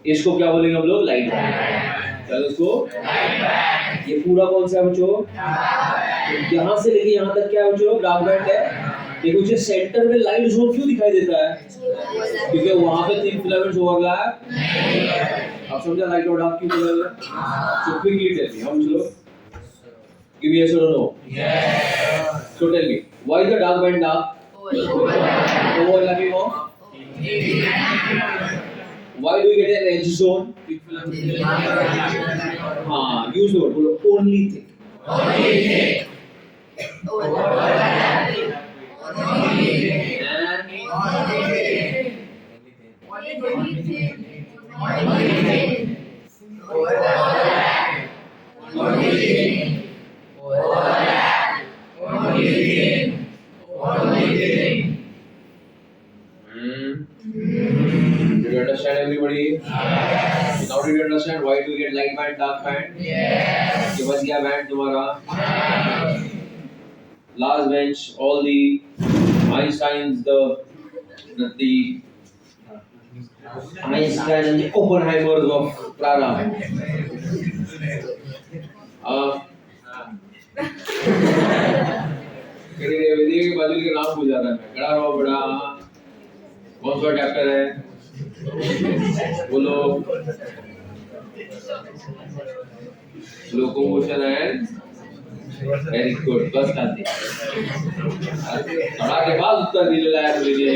इसको क्या बोलेंगे हम लोग? Light band. चलो इसको ये पूरा कौन सा है बच्चों? यहाँ से लेके यहाँ तक क्या है बच्चों? डार्क बैंड है। देखो मुझे सेंटर में लाइट जोन क्यों दिखाई देता है? क्योंकि वहां पे थिन फिलामेंट्स ओवरलैप नहीं है। अब समझा लाइट और डार्क क्यों बोला? सो क्विकली टेल मी, हम चलो गिव यस और no. Yes. So tell me why the dark band dark? Overlapping of? Why do you get an edge zone? हाँ, use the word. बोलो only thing. Only thing. Overlapping. Only thing. And only thing. Only thing. Only thing. Overlap. Only thing. Overlap. Only thing. Only thing. Did you understand everybody? Yes. Now did you understand why do you get light band, dark band? Yes. ये बच गया band तुम्हारा? Yes. Last bench, all the Einsteins, the Einstein and the Oppenheimers of Prana. के बाजू के नाम पूछा था मैं, खड़ा रहो बड़ा, कौन सा चैप्टर है बोलो? लोकोमोशन एंड वेरी गुड, बस कर दिया। के बाद उत्तर दिलेला है मुझे।